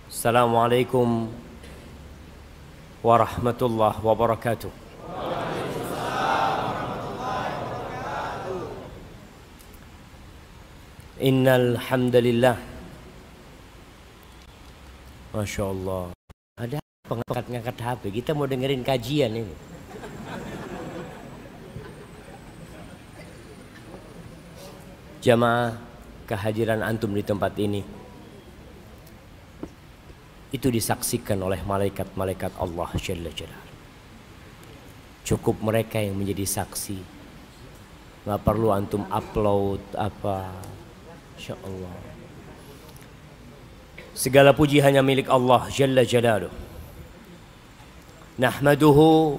Assalamualaikum warahmatullahi wabarakatuh. Innal hamdalillah. Masya Allah. Ada apa ngangkat HP? Kita mau dengerin kajian ini. Jamaah, kehadiran antum di tempat ini itu disaksikan oleh malaikat-malaikat Allah Jalla Jalla. Cukup mereka yang menjadi saksi. Nggak perlu antum upload apa. Insya Allah. Segala puji hanya milik Allah Jalla Jalaluh. Nahmaduhu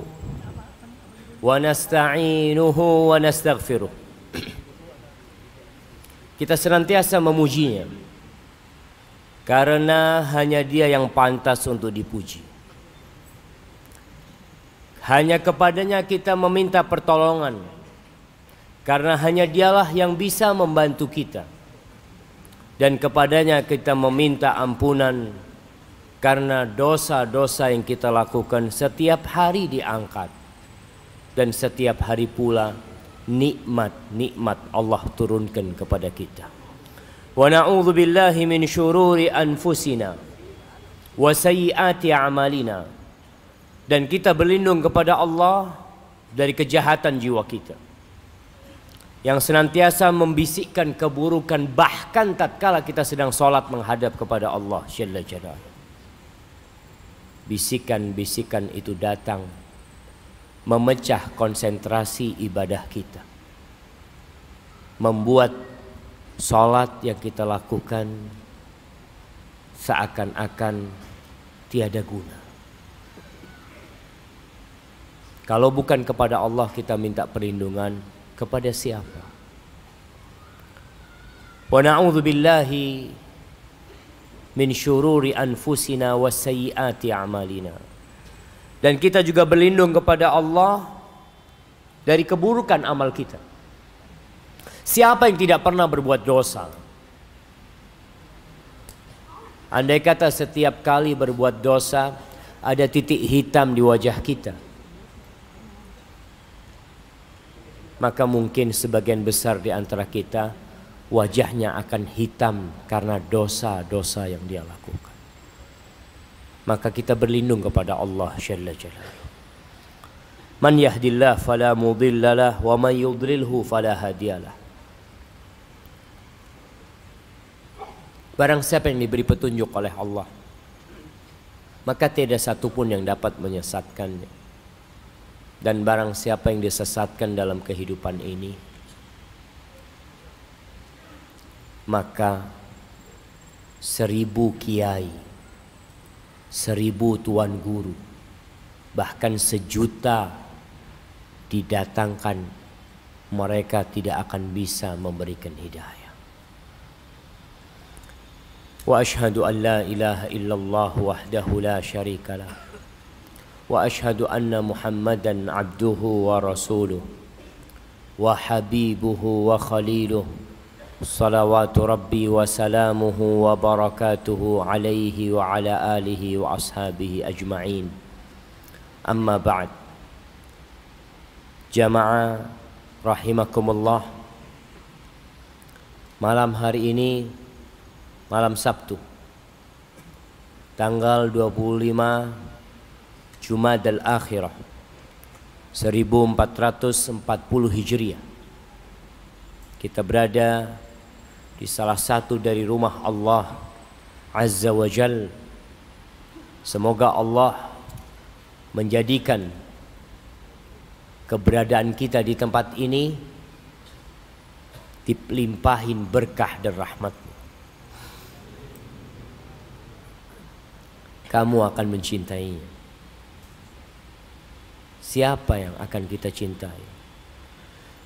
wa nasta'inuhu wa nastaghfiruh. Kita senantiasa memujinya karena hanya Dia yang pantas untuk dipuji. Hanya kepadanya kita meminta pertolongan karena hanya Dialah yang bisa membantu kita. Dan kepadanya kita meminta ampunan karena dosa-dosa yang kita lakukan setiap hari diangkat. Dan setiap hari pula nikmat-nikmat Allah turunkan kepada kita. Wa na'udzu billahi min syururi anfusina wa sayyiati a'malina. Dan kita berlindung kepada Allah dari kejahatan jiwa kita yang senantiasa membisikkan keburukan bahkan tatkala kita sedang sholat menghadap kepada Allah Jalla Jalla. Bisikan-bisikan itu datang memecah konsentrasi ibadah kita, membuat sholat yang kita lakukan seakan-akan tiada guna. Kalau bukan kepada Allah kita minta perlindungan, kepada siapa? Wa na'udzu billahi min syururi anfusina wa sayyiati a'malina. Dan kita juga berlindung kepada Allah dari keburukan amal kita. Siapa yang tidak pernah berbuat dosa? Andai kata setiap kali berbuat dosa ada titik hitam di wajah kita, maka mungkin sebagian besar di antara kita wajahnya akan hitam karena dosa-dosa yang dia lakukan. Maka kita berlindung kepada Allah Jalla Jalaluhu. Man yahdillah fala mudhillalah wa man yudlilhu fala hadiyalah. Barang siapa yang diberi petunjuk oleh Allah, maka tidak satupun yang dapat menyesatkannya. Dan barang siapa yang disesatkan dalam kehidupan ini, maka 1000 kiai, 1000 tuan guru, bahkan 1.000.000 didatangkan, mereka tidak akan bisa memberikan hidayah. Wa ashhadu an la ilaha illallah wahdahu la syarika lah. Wa ashhadu anna Muhammadan abduhu wa rasuluh wa habibuhu wa khaliluh. Salawatu rabbi wa salamuhu wa barakatuhu alaihi wa ala alihi wa ashabihi ajma'in. Amma ba'd. Jamaah rahimakumullah. Malam hari ini, malam Sabtu, tanggal 25 Jumadal Akhirah 1440 Hijriah. Kita berada di salah satu dari rumah Allah Azza wa Jal. Semoga Allah menjadikan keberadaan kita di tempat ini dilimpahin berkah dan rahmat. Kamu akan mencintainya. Siapa yang akan kita cintai?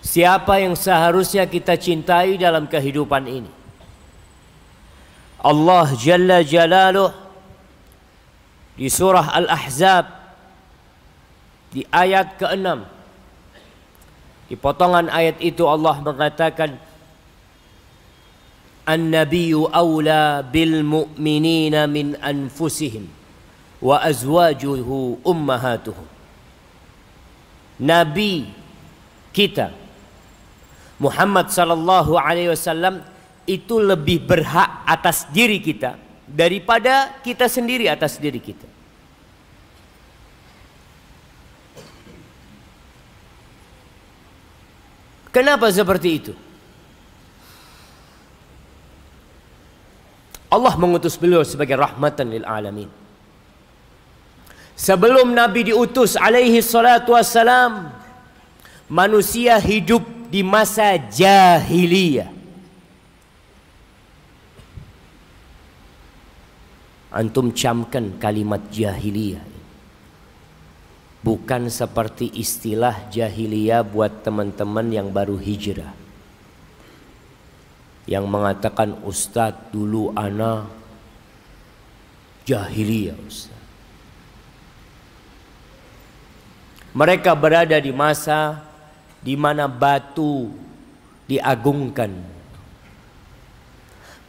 Siapa yang seharusnya kita cintai dalam kehidupan ini? Allah Jalla Jalaluh di surah Al-Ahzab di ayat ke-6. Di potongan ayat itu Allah mengatakan, An-nabiyyu awla bil mu'minina min anfusihim wa azwajuhu ummahatuhum. Nabi kita Muhammad sallallahu alaihi wasallam itu lebih berhak atas diri kita daripada kita sendiri atas diri kita. Kenapa seperti itu? Allah mengutus beliau sebagai rahmatan lil alamin. Sebelum Nabi diutus alaihi salatu wassalam, manusia hidup di masa jahiliyah. Antum camkan kalimat jahiliyah. Bukan seperti istilah jahiliyah buat teman-teman yang baru hijrah, yang mengatakan, Ustadz dulu ana jahiliyah Ustadz. Mereka berada di masa di mana batu diagungkan,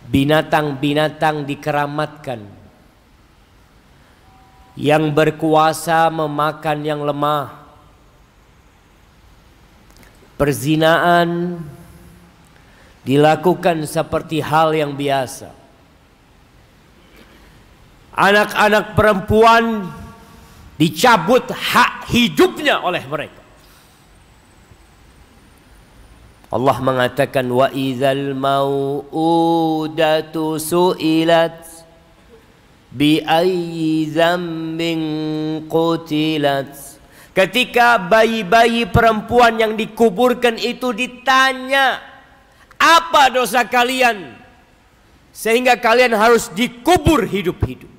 binatang-binatang dikeramatkan, yang berkuasa memakan yang lemah, perzinaan dilakukan seperti hal yang biasa. Anak-anak perempuan dicabut hak hidupnya oleh mereka. Allah mengatakan, wa idzal mau'udatu su'ilat bi ayyi dzambin qutilat. Ketika bayi-bayi perempuan yang dikuburkan itu ditanya, apa dosa kalian sehingga kalian harus dikubur hidup-hidup?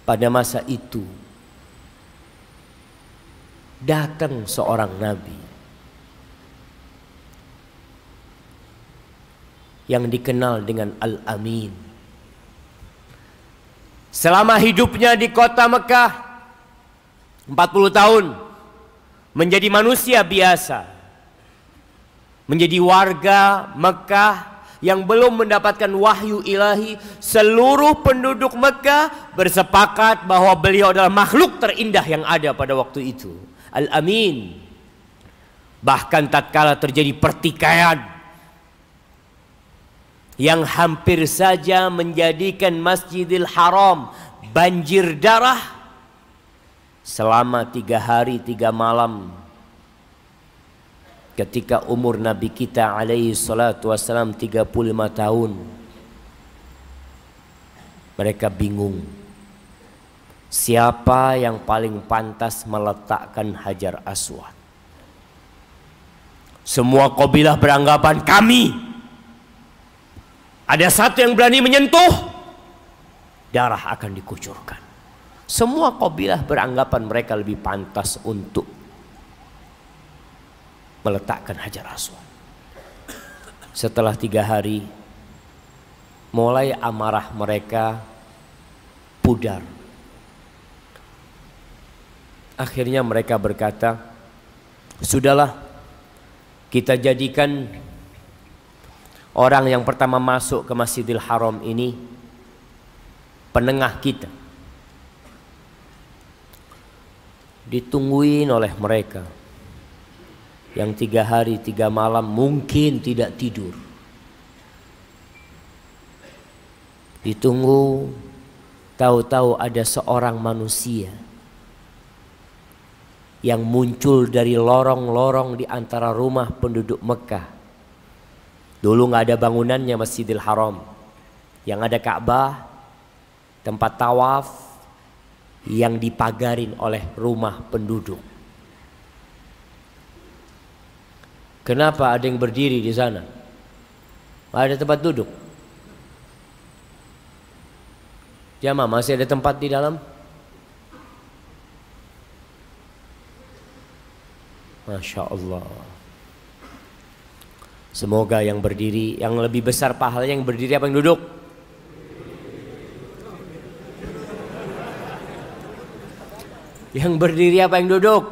Pada masa itu datang seorang nabi yang dikenal dengan Al-Amin. Selama hidupnya di kota Mekah 40 tahun menjadi manusia biasa, menjadi warga Mekah yang belum mendapatkan wahyu ilahi. Seluruh penduduk Mekah bersepakat bahwa beliau adalah makhluk terindah yang ada pada waktu itu, Al-Amin. Bahkan tatkala terjadi pertikaian yang hampir saja menjadikan Masjidil Haram banjir darah, selama 3 hari 3 malam, ketika umur Nabi kita alaihi salatu wassalam 35 tahun, mereka bingung siapa yang paling pantas meletakkan Hajar Aswad. Semua kabilah beranggapan kami. Ada satu yang berani menyentuh, darah akan dikucurkan. Semua kabilah beranggapan mereka lebih pantas untuk meletakkan Hajar Aswad. Setelah 3 hari, mulai amarah mereka pudar. Akhirnya mereka berkata, sudahlah, kita jadikan orang yang pertama masuk ke Masjidil Haram ini penengah kita. Ditungguin oleh mereka yang 3 hari 3 malam mungkin tidak tidur. Ditunggu, tahu-tahu ada seorang manusia yang muncul dari lorong-lorong di antara rumah penduduk Mekah. Dulu nggak ada bangunannya Masjidil Haram, yang ada Ka'bah, tempat tawaf yang dipagarin oleh rumah penduduk. Kenapa ada yang berdiri di sana? Ada tempat duduk. Jamaah, masih ada tempat di dalam? Masya Allah. Semoga yang berdiri, yang lebih besar pahalanya yang berdiri apa yang duduk? Yang berdiri apa yang duduk?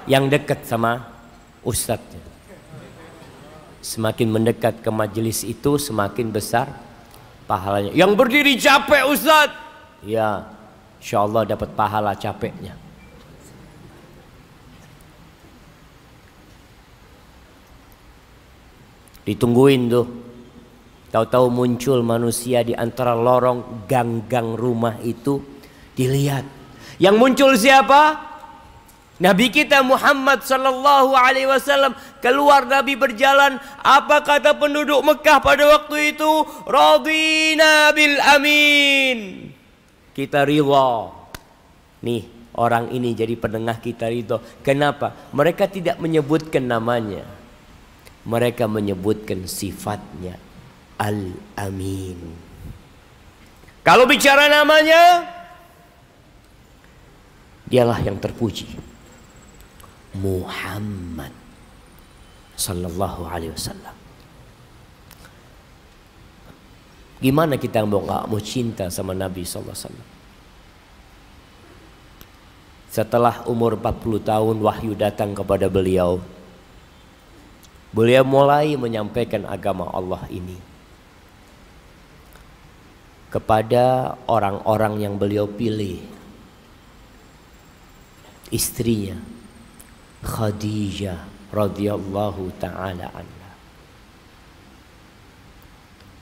Yang dekat sama ustadznya. Semakin mendekat ke majelis itu semakin besar pahalanya. Yang berdiri capek ustadz, ya insya Allah dapat pahala capeknya. Ditungguin tuh. Tahu-tahu muncul manusia di antara lorong gang-gang rumah itu. Dilihat. Yang muncul siapa? Nabi kita Muhammad sallallahu alaihi wasallam. Keluar Nabi berjalan. Apa kata penduduk Mekah pada waktu itu? Radina bil amin. Kita ridha. Nih orang ini jadi penengah kita ridha. Kenapa? Mereka tidak menyebutkan namanya. Mereka menyebutkan sifatnya. Al-Amin. Kalau bicara namanya, dialah yang terpuji. Muhammad sallallahu alaihi wasallam. Gimana kita nggak mau cinta sama Nabi sallallahu alaihi wasallam? Setelah umur 40 tahun wahyu datang kepada beliau. Beliau mulai menyampaikan agama Allah ini kepada orang-orang yang beliau pilih. Istrinya Khadijah radhiyallahu ta'ala anha,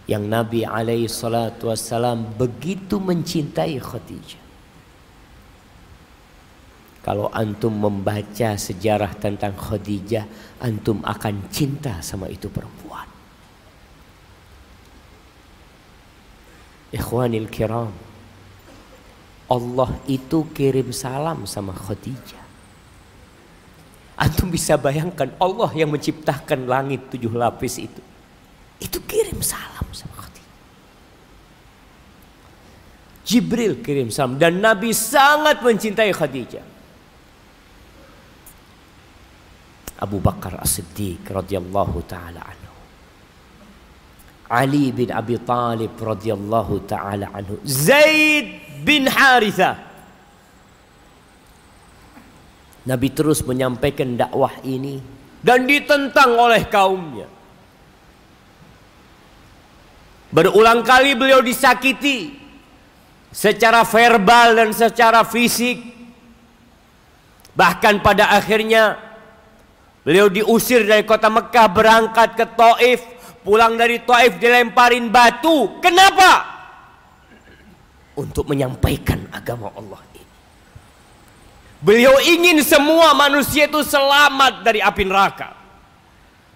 yang Nabi alaihi salatu wassalam begitu mencintai Khadijah. Kalau antum membaca sejarah tentang Khadijah, antum akan cinta sama itu perempuan. Ikhwanil kiram, Allah itu kirim salam sama Khadijah. Antum bisa bayangkan Allah yang menciptakan langit 7 lapis itu. Itu kirim salam sama Khadijah. Jibril kirim salam dan Nabi sangat mencintai Khadijah. Abu Bakar As-Siddiq radhiyallahu ta'ala anhu, Ali bin Abi Thalib radhiyallahu ta'ala anhu, Zaid bin Harithah. Nabi terus menyampaikan dakwah ini dan ditentang oleh kaumnya. Berulang kali beliau disakiti secara verbal dan secara fisik. Bahkan pada akhirnya beliau diusir dari kota Mekah, berangkat ke Taif. Pulang dari Taif dilemparin batu. Kenapa? Untuk menyampaikan agama Allah ini. Beliau ingin semua manusia itu selamat dari api neraka.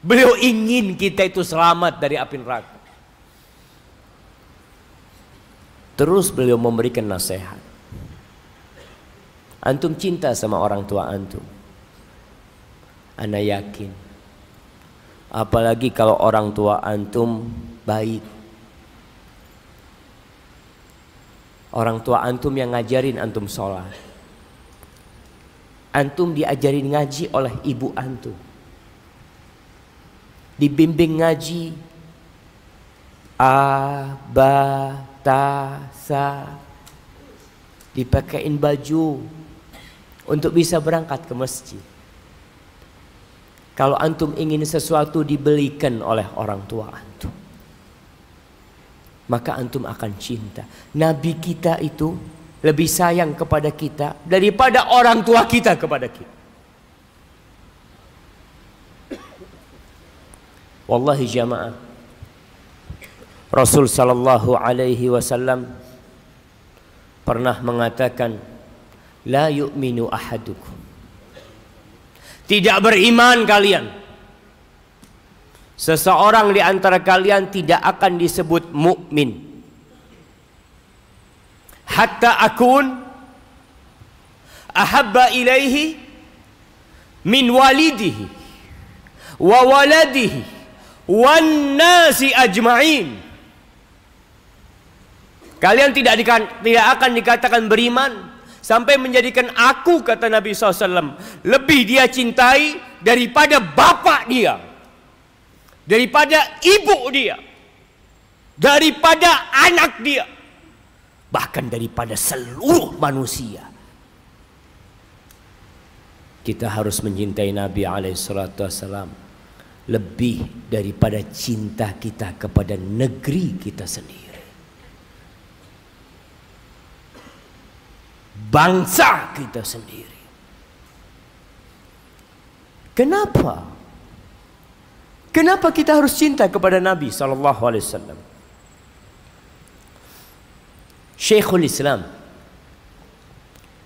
Beliau ingin kita itu selamat dari api neraka. Terus beliau memberikan nasihat. Antum cinta sama orang tua antum. Ana yakin, apalagi kalau orang tua antum baik. Orang tua antum yang ngajarin antum sholat. Antum diajarin ngaji oleh ibu antum. Dibimbing ngaji. A, ba, ta, sa. Dipakein baju untuk bisa berangkat ke masjid. Kalau antum ingin sesuatu dibelikan oleh orang tua antum, maka antum akan cinta. Nabi kita itu lebih sayang kepada kita daripada orang tua kita kepada kita. Wallahi jamaah, Rasul sallallahu alaihi wasallam pernah mengatakan, la yu'minu ahadukum, tidak beriman kalian. Seseorang di antara kalian tidak akan disebut mukmin hatta akun ahabba ilaihi min walidihi wa waladihi wan nasi ajma'in. Kalian tidak akan dikatakan beriman sampai menjadikan aku, kata Nabi SAW, lebih dia cintai daripada bapak dia, daripada ibu dia, daripada anak dia, bahkan daripada seluruh manusia. kita harus mencintai Nabi SAW lebih daripada cinta kita kepada negeri kita sendiri, bangsa kita sendiri. Kenapa? Kenapa kita harus cinta kepada Nabi SAW? Syekhul Islam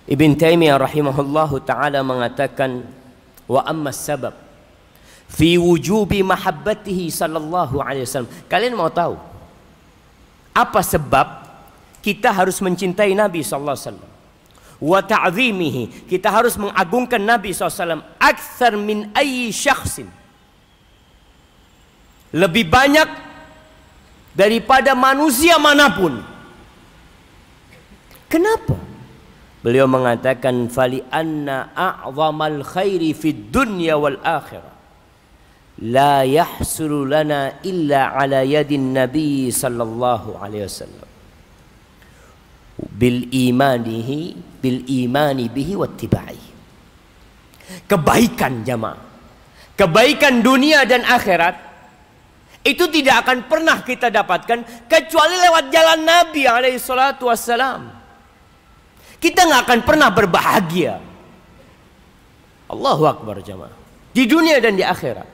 Ibn Taimiyah rahimahullahu ta'ala mengatakan, wa amma sabab fi wujubi mahabbatihi sallallahu alaihi wasallam. Kalian mau tahu apa sebab kita harus mencintai Nabi sallallahu alaihi wasallam? Wa ta'zimihi, kita harus mengagungkan Nabi sallallahu alaihi wasallam aktsar min ayyi syakhsin, lebih banyak daripada manusia manapun. Kenapa? Beliau mengatakan, fali anna a'zamal khairi fid dunya wal akhirah la yahsulu lana illa ala yadin nabi sallallahu alaihi wasallam bil imani bihi wattiba'i. Kebaikan jamaah, kebaikan dunia dan akhirat itu tidak akan pernah kita dapatkan kecuali lewat jalan Nabi alaihi salatu wassalam. Kita nggak akan pernah berbahagia, Allahu Akbar jamaah, di dunia dan di akhirat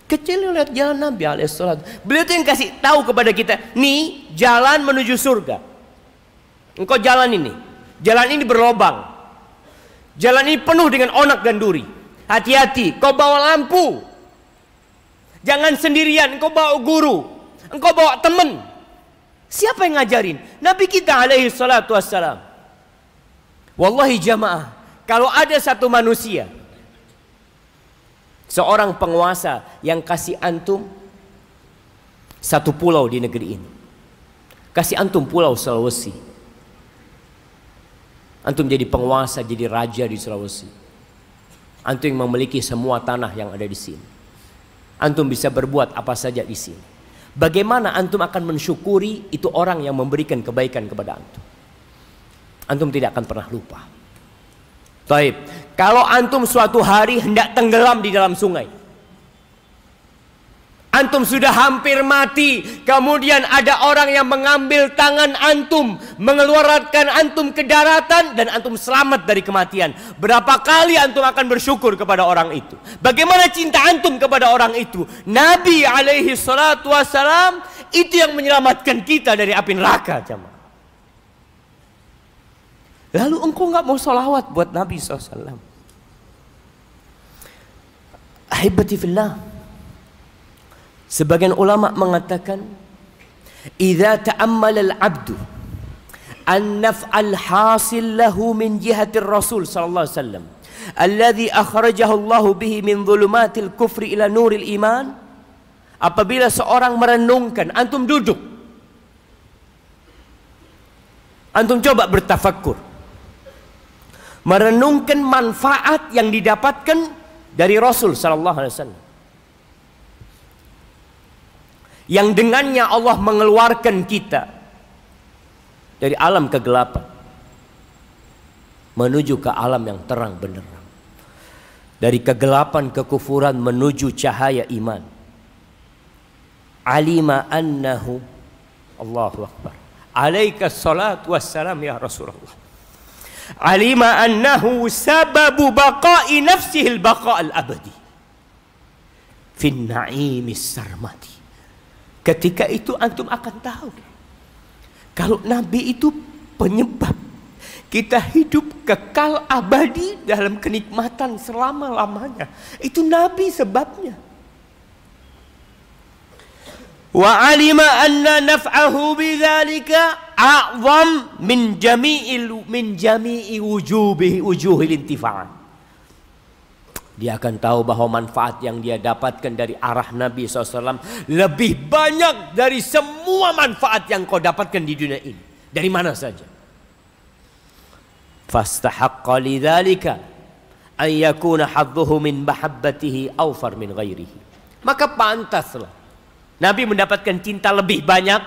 kecuali lewat jalan Nabi alaihi salatu. Beliau itu yang kasih tahu kepada kita, nih jalan menuju surga. Engkau jalan ini berlobang, jalan ini penuh dengan onak dan duri. Hati-hati, kau bawa lampu. Jangan sendirian, engkau bawa guru, engkau bawa teman. Siapa yang ngajarin? Nabi kita alaihi salatu wassalam. Wallahi jamaah, kalau ada satu manusia, seorang penguasa yang kasih antum satu pulau di negeri ini, kasih antum pulau Sulawesi, antum jadi penguasa, jadi raja di Sulawesi, antum yang memiliki semua tanah yang ada di sini, antum bisa berbuat apa saja di sini. Bagaimana antum akan mensyukuri itu orang yang memberikan kebaikan kepada antum? Antum tidak akan pernah lupa. Taib. Kalau antum suatu hari hendak tenggelam di dalam sungai, antum sudah hampir mati, kemudian ada orang yang mengambil tangan antum, mengeluarkan antum ke daratan, dan antum selamat dari kematian. Berapa kali antum akan bersyukur kepada orang itu? Bagaimana cinta antum kepada orang itu? Nabi alaihi salatu wassalam itu yang menyelamatkan kita dari api neraka jemaah. Lalu engkau nggak mau sholawat buat Nabi SAW? Ahibati fillah, sebagian ulama mengatakan, idza ta'ammala al-'abdu an-naf'al hasil lahu min jihatir Rasul sallallahu alaihi wasallam alladhi akhrajahu Allah bihi min dhulumatil kufri ila nuril iman. Apabila seorang merenungkan, antum duduk, antum coba bertafakkur, merenungkan manfaat yang didapatkan dari Rasul sallallahu alaihi wasallam, yang dengannya Allah mengeluarkan kita dari alam kegelapan menuju ke alam yang terang benderang, dari kegelapan kekufuran menuju cahaya iman. Alima annahu, Allahu Akbar, alaika salatu wassalam ya Rasulullah, alima annahu sababu baqa'i nafsihil baqa'al abadi fin na'imis sarmati. Ketika itu antum akan tahu kalau Nabi itu penyebab kita hidup kekal abadi dalam kenikmatan selama-lamanya. Itu Nabi sebabnya. Wa alima anna naf'ahu bidzalika a'zam min jami'i wujuhil intifa'. Dia akan tahu bahwa manfaat yang dia dapatkan dari arah Nabi SAW lebih banyak dari semua manfaat yang kau dapatkan di dunia ini, dari mana saja. Fastahaqqa lidzalika an yakuna hadduhu min mahabbatihi awfar min ghairihi. Maka pantaslah Nabi mendapatkan cinta lebih banyak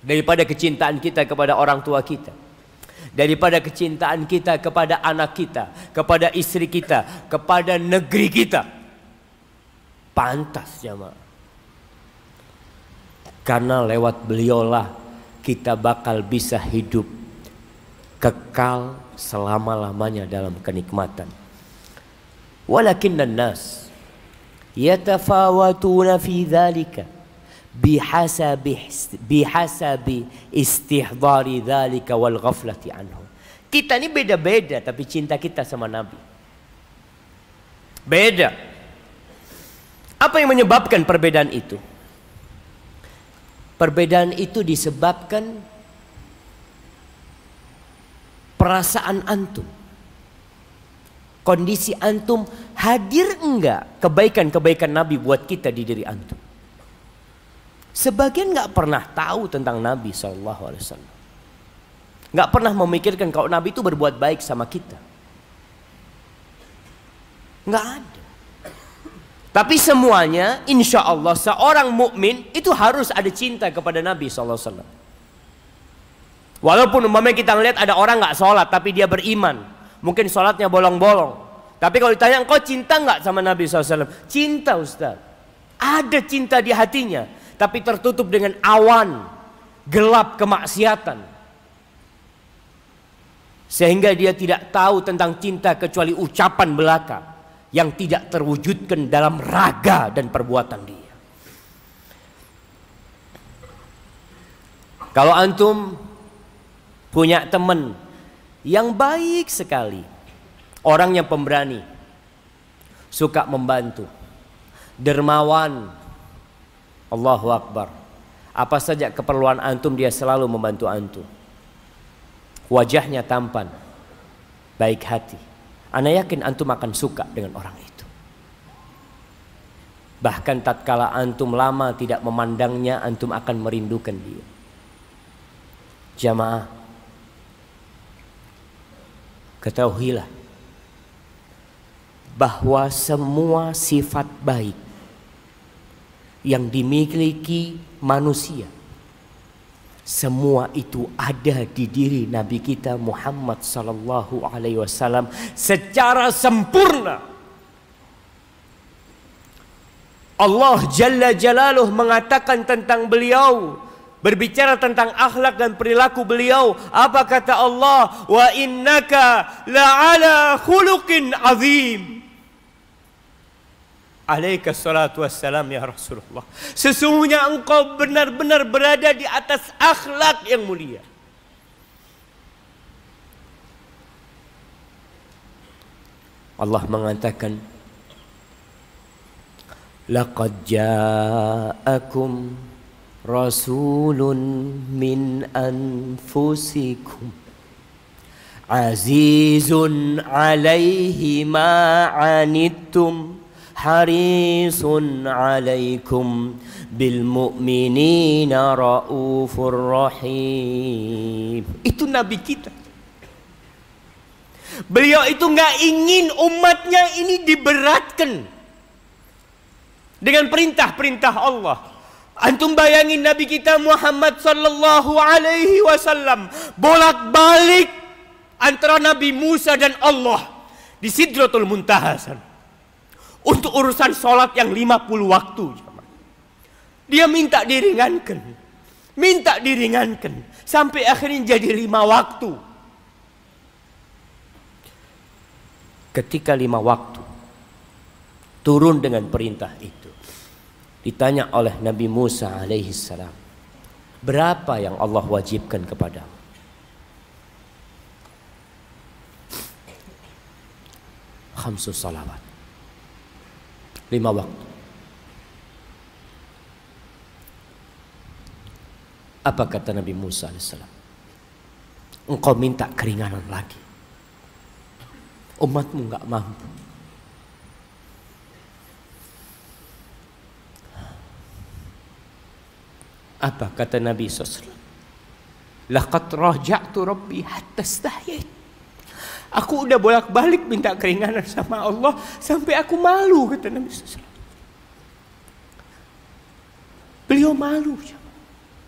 daripada kecintaan kita kepada orang tua kita. daripada kecintaan kita kepada anak kita, kepada istri kita, kepada negeri kita. Pantas jamaah. Karena lewat beliaulah kita bakal bisa hidup kekal selama-lamanya dalam kenikmatan. Walakinnan nas yatafawatuna fi dzalika bihasabi istihdari dzalika wal ghaflati anhu. Kita ini beda-beda, tapi cinta kita sama Nabi beda. Apa yang menyebabkan perbedaan itu? Perbedaan itu disebabkan perasaan antum, kondisi antum, hadir enggak kebaikan-kebaikan Nabi buat kita di diri antum. Sebagian nggak pernah tahu tentang Nabi SAW, nggak pernah memikirkan kalau Nabi itu berbuat baik sama kita, nggak ada. Tapi semuanya, insya Allah seorang mukmin itu harus ada cinta kepada Nabi SAW. Walaupun umpamanya kita ngelihat ada orang nggak sholat tapi dia beriman, mungkin sholatnya bolong-bolong, tapi kalau ditanya engkau cinta nggak sama Nabi SAW? Cinta Ustaz, ada cinta di hatinya, tapi tertutup dengan awan gelap kemaksiatan, sehingga dia tidak tahu tentang cinta kecuali ucapan belaka yang tidak terwujudkan dalam raga dan perbuatan dia. Kalau antum punya teman yang baik sekali, orang yang pemberani, suka membantu, dermawan, Allahu Akbar, apa saja keperluan antum dia selalu membantu antum, wajahnya tampan, baik hati, ana yakin antum akan suka dengan orang itu. Bahkan tatkala antum lama tidak memandangnya, antum akan merindukan dia. Jamaah, ketahuilah bahwa semua sifat baik yang dimiliki manusia, semua itu ada di diri Nabi kita Muhammad sallallahu alaihi wasallam secara sempurna. Allah Jalla Jalaluh mengatakan tentang beliau, berbicara tentang akhlak dan perilaku beliau. Apa kata Allah? Wa innaka la'ala khuluqin azim. Alaika salatu wassalam ya Rasulullah. Sesungguhnya engkau benar-benar berada di atas akhlak yang mulia. Allah mengatakan, laqad ja'akum rasulun min anfusikum azizun alaihi ma anittum harisun alaikum bil mu'minina raufur rahim. Itu Nabi kita. Beliau itu nggak ingin umatnya ini diberatkan dengan perintah-perintah Allah. Antum bayangin Nabi kita Muhammad sallallahu alaihi wasallam bolak-balik antara Nabi Musa dan Allah di Sidratul Muntaha sana. Untuk urusan sholat yang 50 waktu, dia minta diringankan, sampai akhirnya jadi 5 waktu. Ketika 5 waktu turun dengan perintah itu, ditanya oleh Nabi Musa alaihi salam, berapa yang Allah wajibkan kepadamu? Khamsus salawat, 5 waktu. Apa kata Nabi Musa AS? Engkau minta keringanan lagi, umatmu nggak mampu. Apa kata Nabi SAW? Laqad raja'tu rabbi hatta istahyait. Aku udah bolak-balik minta keringanan sama Allah sampai aku malu, kata Nabi SAW. Beliau malu,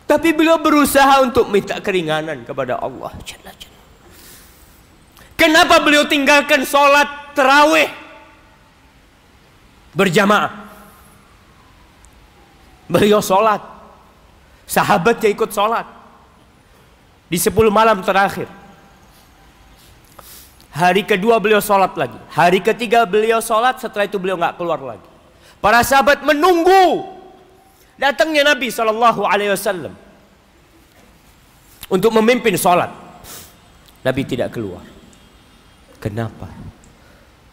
tapi beliau berusaha untuk minta keringanan kepada Allah. Kenapa beliau tinggalkan sholat tarawih berjamaah? Beliau sholat, sahabatnya ikut sholat di 10 malam terakhir. Hari kedua beliau sholat lagi, hari ketiga beliau sholat, setelah itu beliau nggak keluar lagi. Para sahabat menunggu datangnya Nabi SAW untuk memimpin sholat. Nabi tidak keluar. Kenapa?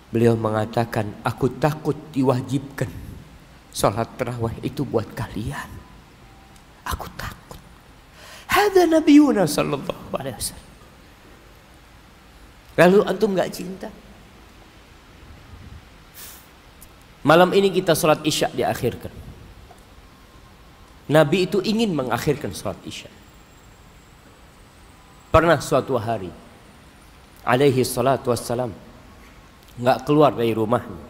Beliau mengatakan, aku takut diwajibkan sholat tarawih itu buat kalian. Aku takut. Hada Nabiuna sallallahu alaihi wasallam. Lalu antum nggak cinta? Malam ini kita sholat isya diakhirkan. Nabi itu ingin mengakhirkan sholat isya. Pernah suatu hari alaihi salatu wassalam nggak keluar dari rumahnya.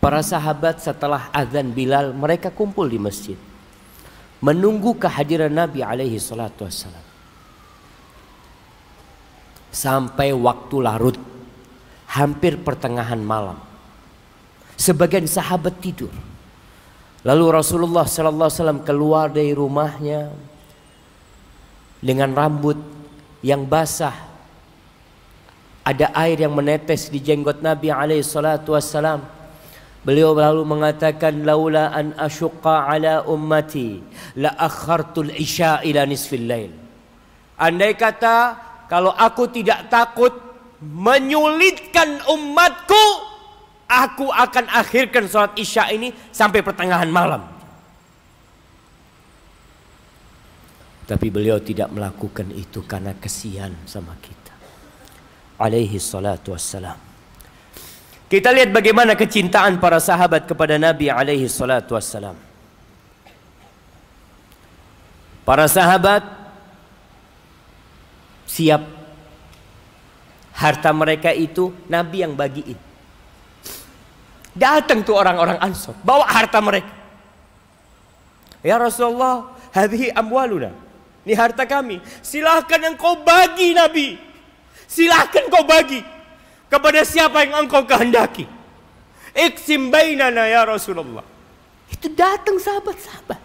Para sahabat setelah azan Bilal, mereka kumpul di masjid menunggu kehadiran Nabi alaihi salatu wassalam. Sampai waktu larut, hampir pertengahan malam. Sebagian sahabat tidur. Lalu Rasulullah sallallahu alaihi wasallam keluar dari rumahnya dengan rambut yang basah. Ada air yang menetes di jenggot Nabi alaihi salatu wassalam. Beliau lalu mengatakan, laula an asyqa ala ummati la akhartul isya ila nisfil lail. Andai kata kalau aku tidak takut menyulitkan umatku, aku akan akhirkan salat isya ini sampai pertengahan malam. Tapi beliau tidak melakukan itu karena kesian sama kita. Alaihi salatu wassalam. Kita lihat bagaimana kecintaan para sahabat kepada Nabi alaihi salatu wassalam. Para sahabat siap, harta mereka itu Nabi yang bagiin. Datang tuh orang-orang Ansor, bawa harta mereka. Ya Rasulullah, hadhihi amwaluna. Ini harta kami. Silahkan engkau bagi Nabi. Silahkan kau bagi kepada siapa yang engkau kehendaki. Iksim bainana ya Rasulullah. Itu datang sahabat-sahabat.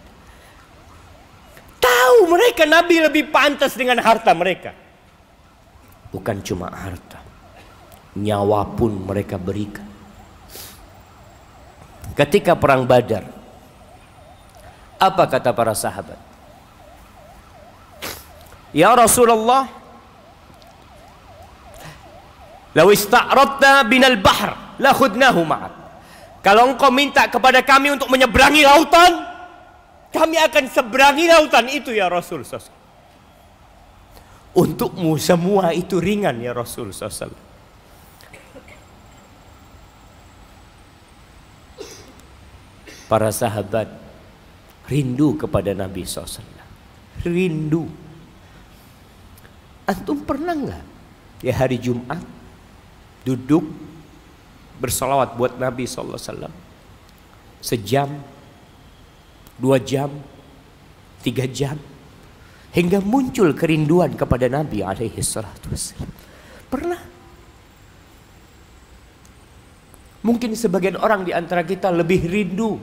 Tahu mereka Nabi lebih pantas dengan harta mereka. Bukan cuma harta, nyawa pun mereka berikan. Ketika perang Badar, apa kata para sahabat? Ya Rasulullah, law ista'radna binal bahr la khudnahu ma'ak. Kalau engkau minta kepada kami untuk menyeberangi lautan, kami akan seberangi lautan itu ya Rasul SAW. Untukmu semua itu ringan ya Rasul SAW. Para sahabat rindu kepada Nabi SAW. Rindu. Antum pernah nggak di hari Jumat duduk bersolawat buat Nabi SAW sejam, 2 jam, 3 jam, hingga muncul kerinduan kepada Nabi alaihi salatu wassalam? Pernah? Mungkin sebagian orang di antara kita lebih rindu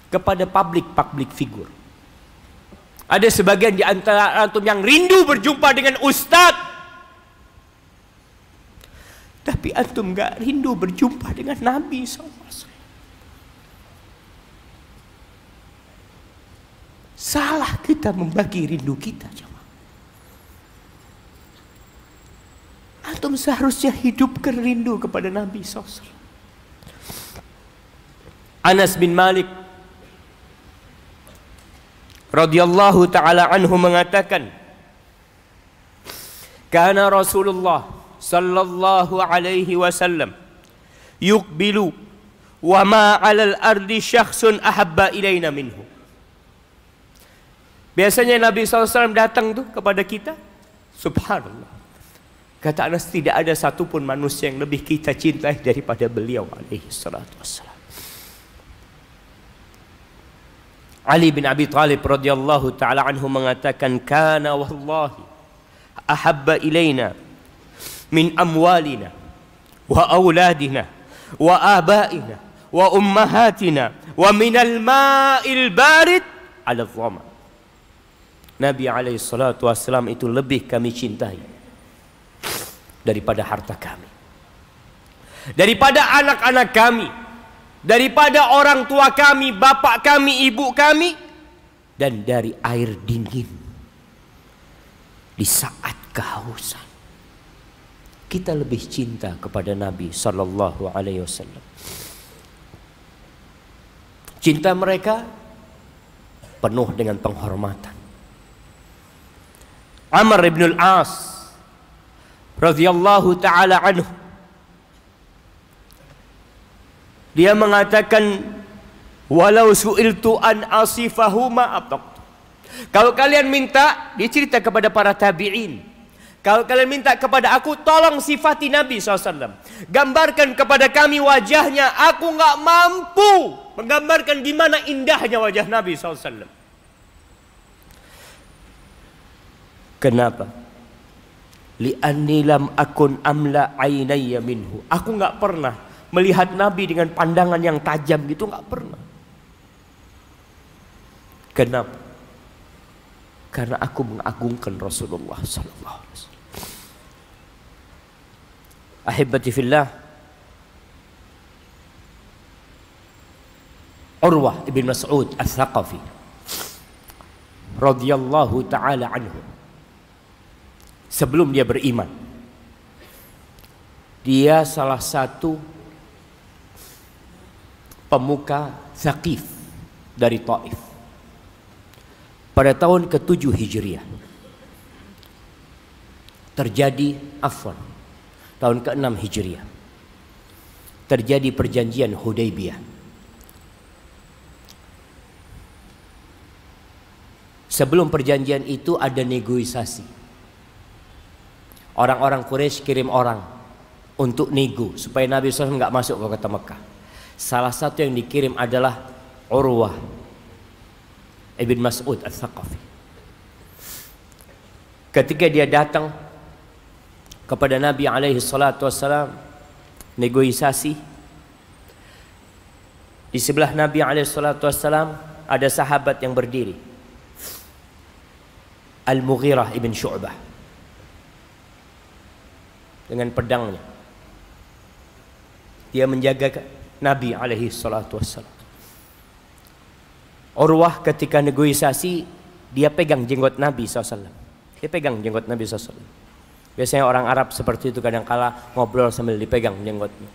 kepada public figure. Ada sebagian di antara antum yang rindu berjumpa dengan ustadz, tapi antum gak rindu berjumpa dengan Nabi SAW. Salah kita membagi rindu kita. Antum seharusnya hidupkan rindu kepada Nabi SAW. Anas bin Malik radhiyallahu ta'ala anhu mengatakan, kana Rasulullah sallallahu alaihi wasallam yuqbilu wa ma 'alal ardi syakhsun ahabba ilaina minhu. Biasanya Nabi SAW datang tuh kepada kita, subhanallah, kata Anas, tidak ada satupun manusia yang lebih kita cintai daripada beliau alaihi salatu wassalam. Ali bin Abi Thalib radhiyallahu ta'ala anhu mengatakan, kana wallahi ahabba ilaina min amwalina wa auladina wa abaina wa ummahatina wa minal ma'il barid ala dhama. Nabi alaihi salatu wassalam itu lebih kami cintai daripada harta kami, daripada anak-anak kami, daripada orang tua kami, bapak kami, ibu kami, dan dari air dingin di saat kehausan. Kita lebih cinta kepada Nabi sallallahu alaihi wasallam. Cinta mereka penuh dengan penghormatan. Amr ibn al-As radhiyallahu taala anhu, dia mengatakan, walau su'iltu an asifahu ma abtaqtu. Kalau kalian minta, dia cerita kepada para tabi'in, kalau kalian minta kepada aku, tolong sifati Nabi SAW, gambarkan kepada kami wajahnya, aku nggak mampu menggambarkan gimana indahnya wajah Nabi SAW. Kenapa? Li'anni lam akun amla ainayya minhu. Aku nggak pernah melihat Nabi dengan pandangan yang tajam gitu, nggak pernah. Kenapa? Karena aku mengagungkan Rasulullah sallallahu alaihi wasallam. Ahibati fillah, Urwah ibn Mas'ud Ats-Tsaqafi radhiyallahu taala anhu, sebelum dia beriman, dia salah satu pemuka Tsaqif dari Taif. Pada tahun ke-7 Hijriah terjadi tahun ke-6 Hijriah terjadi perjanjian Hudaybiyah. Sebelum perjanjian itu ada negosiasi. Orang-orang Quraisy kirim orang untuk nego supaya Nabi SAW nggak masuk ke kota Mekah. Salah satu yang dikirim adalah Urwah ibn Mas'ud Ats-Tsaqafi. Ketika dia datang kepada Nabi alaihi salatu wassalam negosiasi, di sebelah Nabi alaihi salatu wassalam ada sahabat yang berdiri, Al-Mughirah ibn Syu'bah, dengan pedangnya. Dia menjaga Nabi alaihi salatu wassalam. Urwah ketika negosiasi, dia pegang jenggot Nabi SAW. Dia pegang jenggot Nabi SAW. Biasanya orang Arab seperti itu, kadang kala ngobrol sambil dipegang jenggotnya.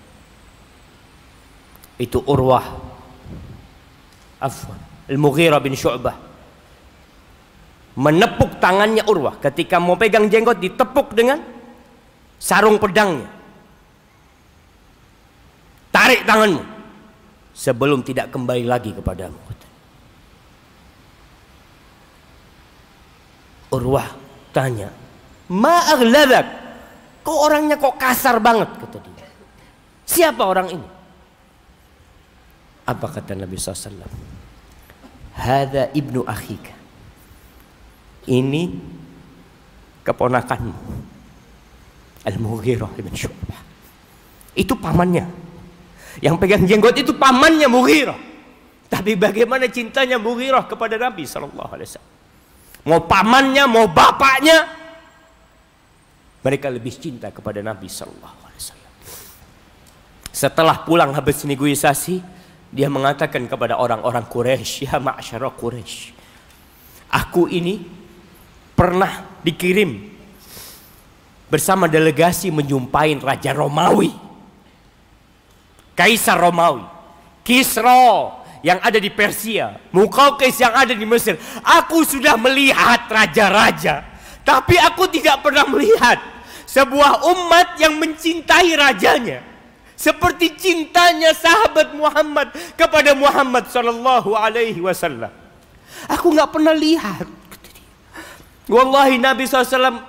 Itu Urwah Al-Mughirah bin Syu'bah menepuk tangannya Urwah. Ketika mau pegang jenggot, ditepuk dengan sarung pedangnya. Tarik tanganmu sebelum tidak kembali lagi kepadamu. Urwah tanya, ma aghladak, kok orangnya kok kasar banget, kata dia. Siapa orang ini? Apa kata Nabi SAW? Hadza ibnu akhika, ini keponakanmu, Al-Mughirah ibn Syu'bah. Itu pamannya. Yang pegang jenggot itu pamannya Mughirah. Tapi bagaimana cintanya Mughirah kepada Nabi SAW? Mau pamannya, mau bapaknya, mereka lebih cinta kepada Nabi SAW. Setelah pulang habis negosiasi, dia mengatakan kepada orang-orang Quraisy, ya ma'syara Quraisy, aku ini pernah dikirim bersama delegasi menjumpai Raja Romawi, Kaisar Romawi, Kisra yang ada di Persia, Muqawqis yang ada di Mesir. Aku sudah melihat raja-raja, tapi aku tidak pernah melihat sebuah umat yang mencintai rajanya seperti cintanya sahabat Muhammad kepada Muhammad sallallahu alaihi wasallam. Aku nggak pernah lihat. Wallahi Nabi SAW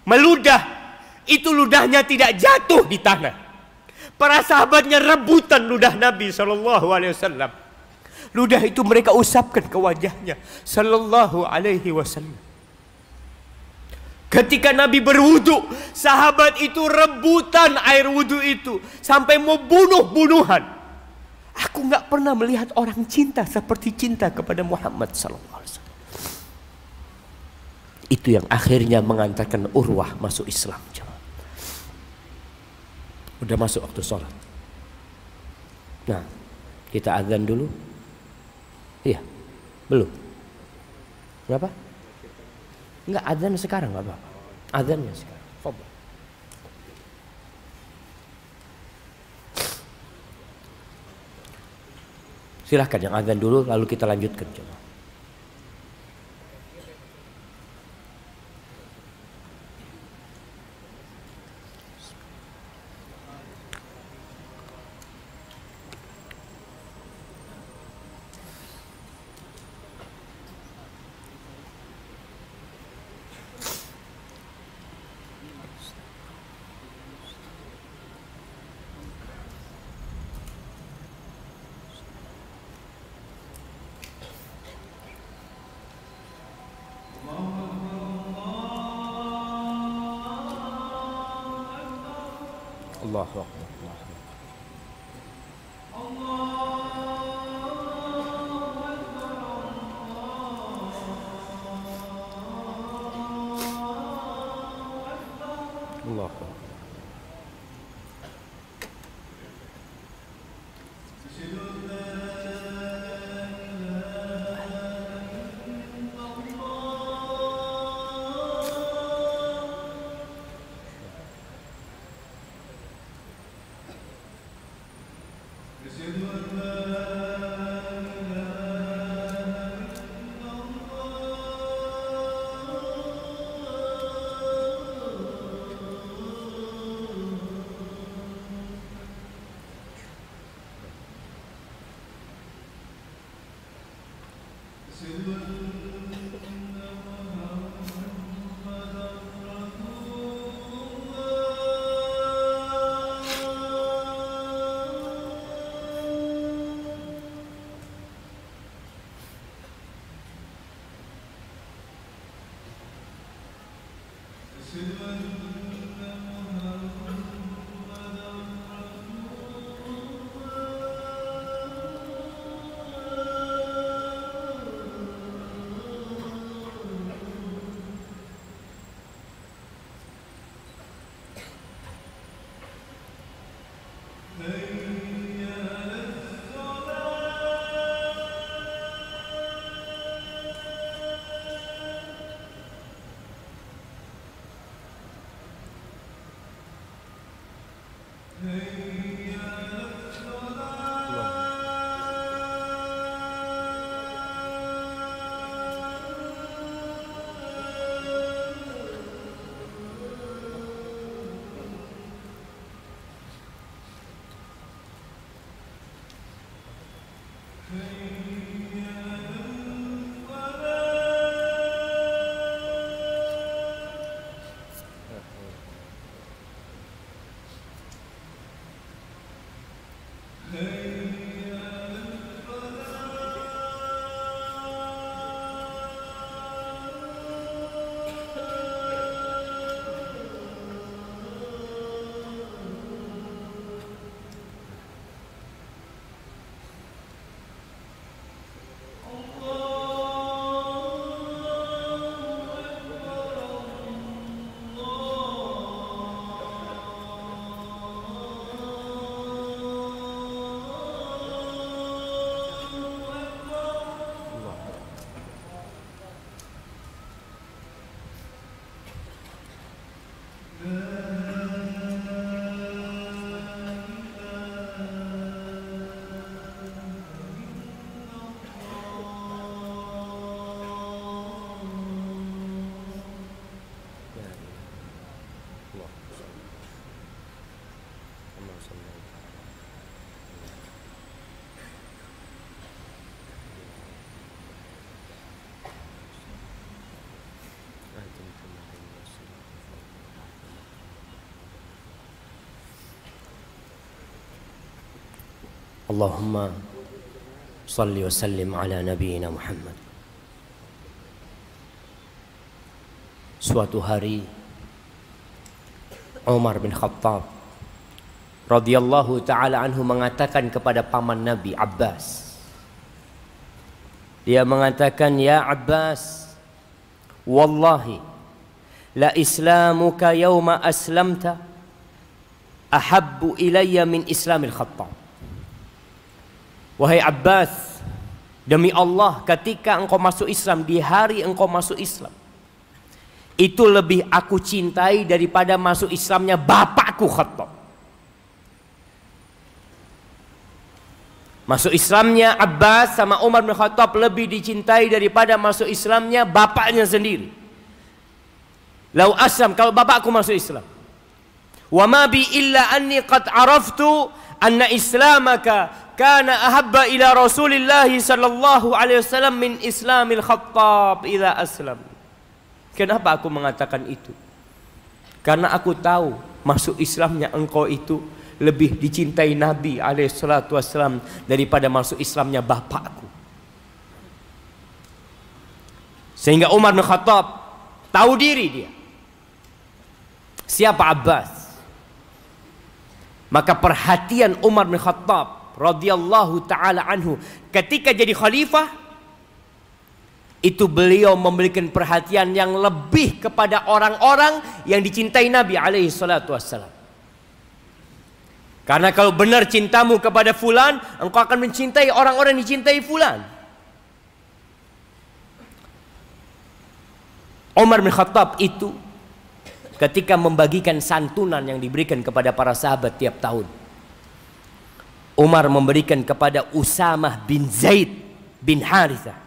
meludah, itu ludahnya tidak jatuh di tanah. Para sahabatnya rebutan ludah Nabi sallallahu alaihi wasallam. Ludah itu mereka usapkan ke wajahnya sallallahu alaihi wasallam. Ketika Nabi berwudu, sahabat itu rebutan air wudu itu sampai mau bunuh-bunuhan. Aku nggak pernah melihat orang cinta seperti cinta kepada Muhammad sallallahu alaihi wasallam. Itu yang akhirnya mengantarkan Urwah masuk Islam. Udah masuk waktu sholat. Nah, kita azan dulu. Iya, belum. Berapa? Enggak, azan sekarang nggak apa-apa. Azannya sekarang. Fadhal. Silahkan yang azan dulu, lalu kita lanjutkan. Coba. Allahu Akbar. Allahu Akbar. Allahumma salli wa sallim ala nabiyyina Muhammad. Suatu hari Umar bin Khattab radhiyallahu taala anhu mengatakan kepada paman Nabi Abbas. Dia mengatakan, "Ya Abbas, wallahi la islamuka yawma aslamta ahabbu ilayya min islamil Khattab." Wahai Abbas, demi Allah, ketika engkau masuk Islam, di hari engkau masuk Islam, itu lebih aku cintai daripada masuk Islamnya bapakku Khattab. Masuk Islamnya Abbas sama Umar bin Khattab lebih dicintai daripada masuk Islamnya bapaknya sendiri. Lau aslam, kalau bapakku masuk Islam. Wa ma bi illa anni qad araftu anna islamaka kana ahabba ila Rasulillah sallallahu alaihi wasallam min islamil Khattab idza aslam. Kenapa aku mengatakan itu? Karena aku tahu masuk Islamnya engkau itu lebih dicintai Nabi SAW daripada masuk Islamnya bapakku. Sehingga Umar bin Khattab tahu diri dia. Siapa Abbas? Maka perhatian Umar bin Khattab radhiyallahu taala anhu ketika jadi khalifah, itu beliau memberikan perhatian yang lebih kepada orang-orang yang dicintai Nabi SAW. Karena kalau benar cintamu kepada fulan, engkau akan mencintai orang-orang yang dicintai fulan. Umar bin Khattab itu ketika membagikan santunan yang diberikan kepada para sahabat tiap tahun, Umar memberikan kepada Usamah bin Zaid bin Harithah.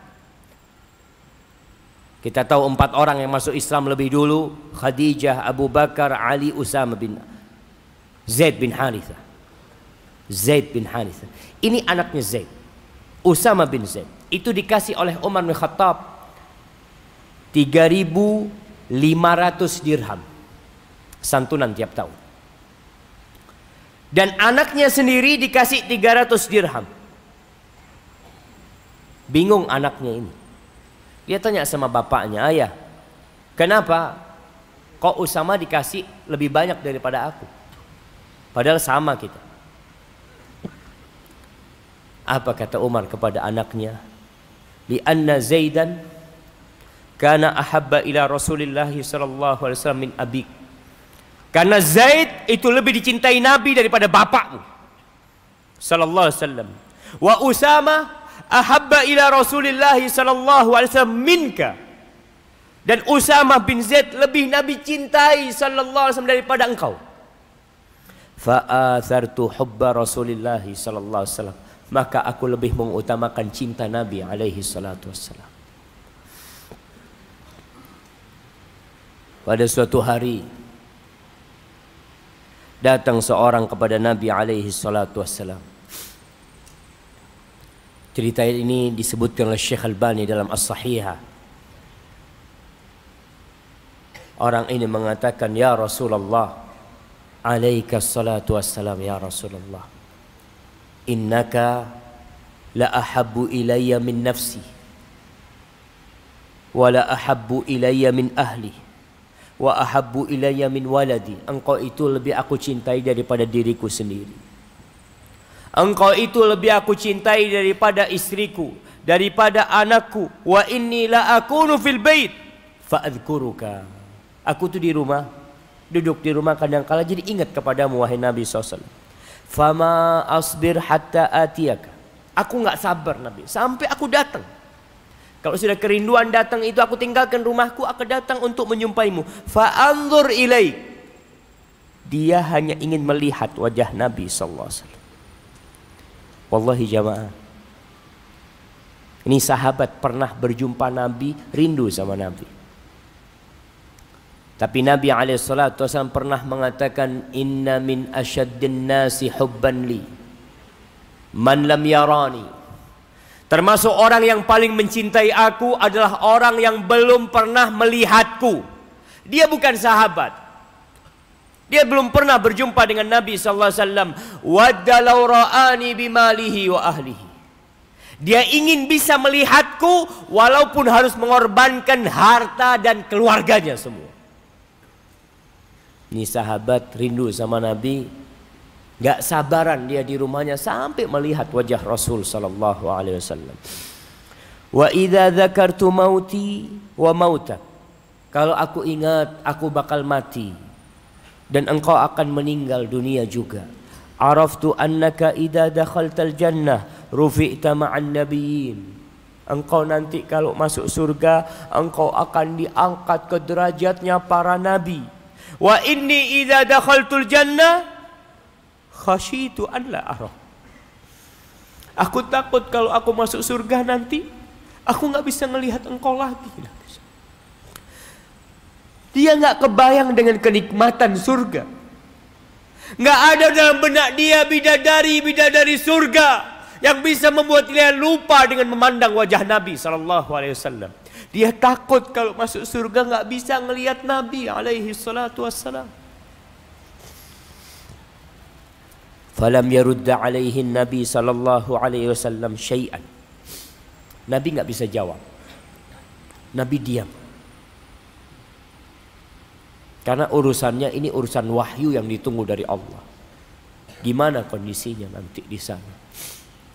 Kita tahu 4 orang yang masuk Islam lebih dulu: Khadijah, Abu Bakar, Ali, Usamah bin Zaid bin Harithah. Zaid bin Harithah. Ini anaknya Zaid, Usamah bin Zaid. Itu dikasih oleh Umar bin Khattab 3.500 dirham santunan tiap tahun. Dan anaknya sendiri dikasih 300 dirham. Bingung anaknya ini. Dia tanya sama bapaknya, "Ayah, kenapa kok Usamah dikasih lebih banyak daripada aku? Padahal sama kita." Apa kata Umar kepada anaknya? "Li'anna Zaidan kana ahabba ila Rasulillah sallallahu alaihi wasallam min abik." Karena Zaid itu lebih dicintai Nabi daripada bapakmu sallallahu alaihi wasallam. Wa Usamah ahabba ila Rasulillah sallallahu alaihi wasallam minka. Dan Usamah bin Zaid lebih Nabi cintai sallallahu alaihi wasallam daripada engkau. Fa'athartu hubba Rasulillah sallallahu alaihi wasallam. Maka aku lebih mengutamakan cinta Nabi alaihi salatu wassalam. Pada suatu hari datang seorang kepada Nabi alaihi salatu wassalam. Cerita ini disebutkan oleh Syekh Albani dalam As-Sahihah. Orang ini mengatakan, "Ya Rasulullah, alaika salatu wassalam ya Rasulullah. Innaka la ahabbu ilayya min nafsi wa la ahabbu ilayya min ahli wa ahabbu ilayya min waladi." Engkau itu lebih aku cintai daripada diriku sendiri. Engkau itu lebih aku cintai daripada istriku, daripada anakku. Wa inni la akunu fil bait fa adzkuruka. Aku tuh di rumah, duduk di rumah kadang-kala jadi ingat kepadamu wahai Nabi SAW. Fama asbir hatta atiyaka. Aku nggak sabar Nabi sampai aku datang. Kalau sudah kerinduan datang itu, aku tinggalkan rumahku, aku datang untuk menjumpaimu. Fa anzur ilaik. Dia hanya ingin melihat wajah Nabi sallallahu alaihi wasallam. Wallahi jamaah, ini sahabat pernah berjumpa Nabi, rindu sama Nabi. Tapi Nabi SAW pernah mengatakan, "Inna min asyaddin nasi hubban li man lam yarani." Termasuk orang yang paling mencintai aku adalah orang yang belum pernah melihatku. Dia bukan sahabat, dia belum pernah berjumpa dengan Nabi SAW. "Wadda law ra'ani bimalihi wa ahlihi." Dia ingin bisa melihatku walaupun harus mengorbankan harta dan keluarganya semua. Ini sahabat rindu sama Nabi, gak sabaran dia di rumahnya sampai melihat wajah Rasul sallallahu alaihi wasallam. Wa idza dzakartu mauti wa mautak. Kalau aku ingat aku bakal mati dan engkau akan meninggal dunia juga. Araftu annaka idza dakhaltal jannah rufi'ta ma'an nabiyyin. Engkau nanti kalau masuk surga, engkau akan diangkat ke derajatnya para nabi. Wa inni idza dakhaltul jannah khasyitu an la arah. Aku takut kalau aku masuk surga nanti, aku nggak bisa melihat engkau lagi. Dia nggak kebayang dengan kenikmatan surga. Nggak ada dalam benak dia bidadari surga yang bisa membuat dia lupa dengan memandang wajah Nabi sallallahu alaihi wasallam. Dia takut kalau masuk surga nggak bisa melihat Nabi alaihi salatu wassalam. Falam yarudda alaihi Nabi sallallahu alaihi wasallam syai'an. Nabi nggak bisa jawab. Nabi diam. Karena urusannya ini urusan wahyu yang ditunggu dari Allah. Gimana kondisinya nanti di sana?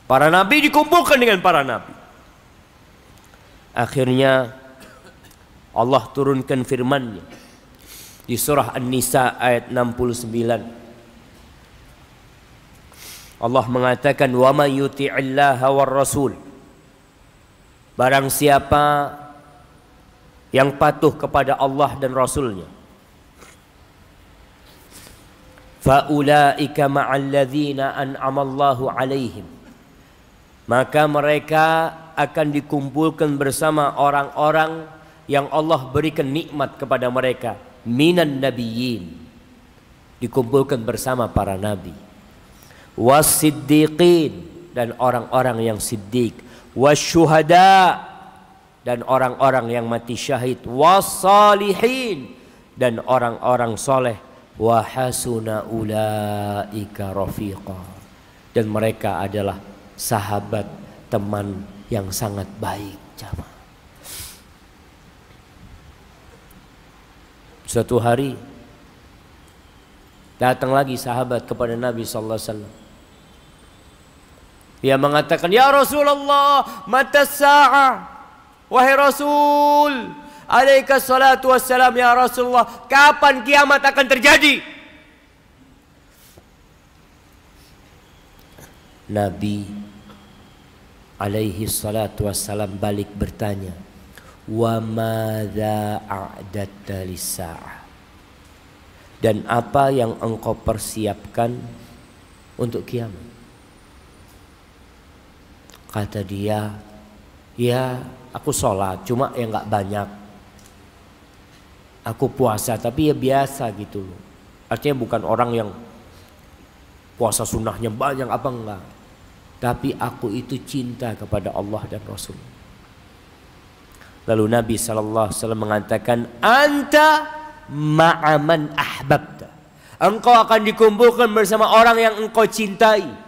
Para nabi dikumpulkan dengan para nabi. Akhirnya Allah turunkan firman-Nya di surah An-Nisa ayat 69. Allah mengatakan, "Wa may yuti'illaha war rasul." Barang siapa yang patuh kepada Allah dan Rasul-Nya, faulaika ma'al ladzina an'amallahu 'alaihim, maka mereka akan dikumpulkan bersama orang-orang yang Allah berikan nikmat kepada mereka, minan nabiyyin, dikumpulkan bersama para nabi, was-siddiqin, dan orang-orang yang siddiq, wasyuhada, dan orang-orang yang mati syahid, was-salihin, dan orang-orang soleh, wa hasuna ulaika rafiqa, dan mereka adalah sahabat, teman yang sangat baik. Suatu hari datang lagi sahabat kepada Nabi sallallahu alaihi wasallam. Dia mengatakan, "Ya Rasulullah, mata sa'ah?" Wahai Rasul, alaika salatu wassalam, ya Rasulullah, kapan kiamat akan terjadi? Nabi alaihi salatu wassalam balik bertanya, wa madza a'datta lis-sa'ah, dan apa yang engkau persiapkan untuk kiamat? Kata dia, ya aku sholat, cuma ya nggak banyak. Aku puasa, tapi ya biasa gitu loh. Artinya bukan orang yang puasa sunnahnya banyak apa enggak. Tapi aku itu cinta kepada Allah dan Rasul. Lalu Nabi SAW mengatakan, anta ma'aman ahbabta, engkau akan dikumpulkan bersama orang yang engkau cintai.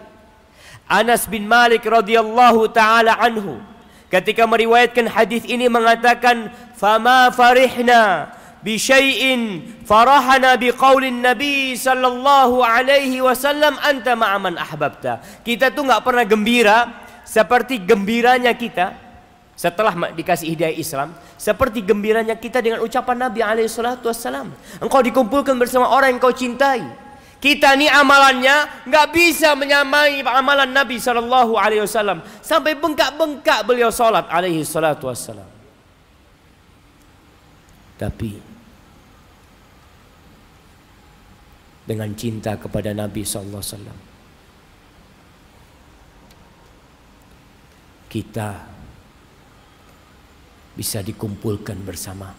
Anas bin Malik radhiyallahu ta'ala anhu ketika meriwayatkan hadis ini mengatakan, fama farihna bi syai'in farahana bi qaulin nabi sallallahu alaihi wasallam anta ma'aman ahbabta. Kita tuh nggak pernah gembira seperti gembiranya kita setelah dikasih hidayah Islam, seperti gembiranya kita dengan ucapan Nabi alaihi salatu wassalam, engkau dikumpulkan bersama orang yang kau cintai. Kita ni amalannya nggak bisa menyamai amalan Nabi sallallahu alaihi wasallam, sampai bengkak-bengkak beliau salat alaihi salatu wassalam. Tapi dengan cinta kepada Nabi sallallahu alaihi wasallam, kita bisa dikumpulkan bersama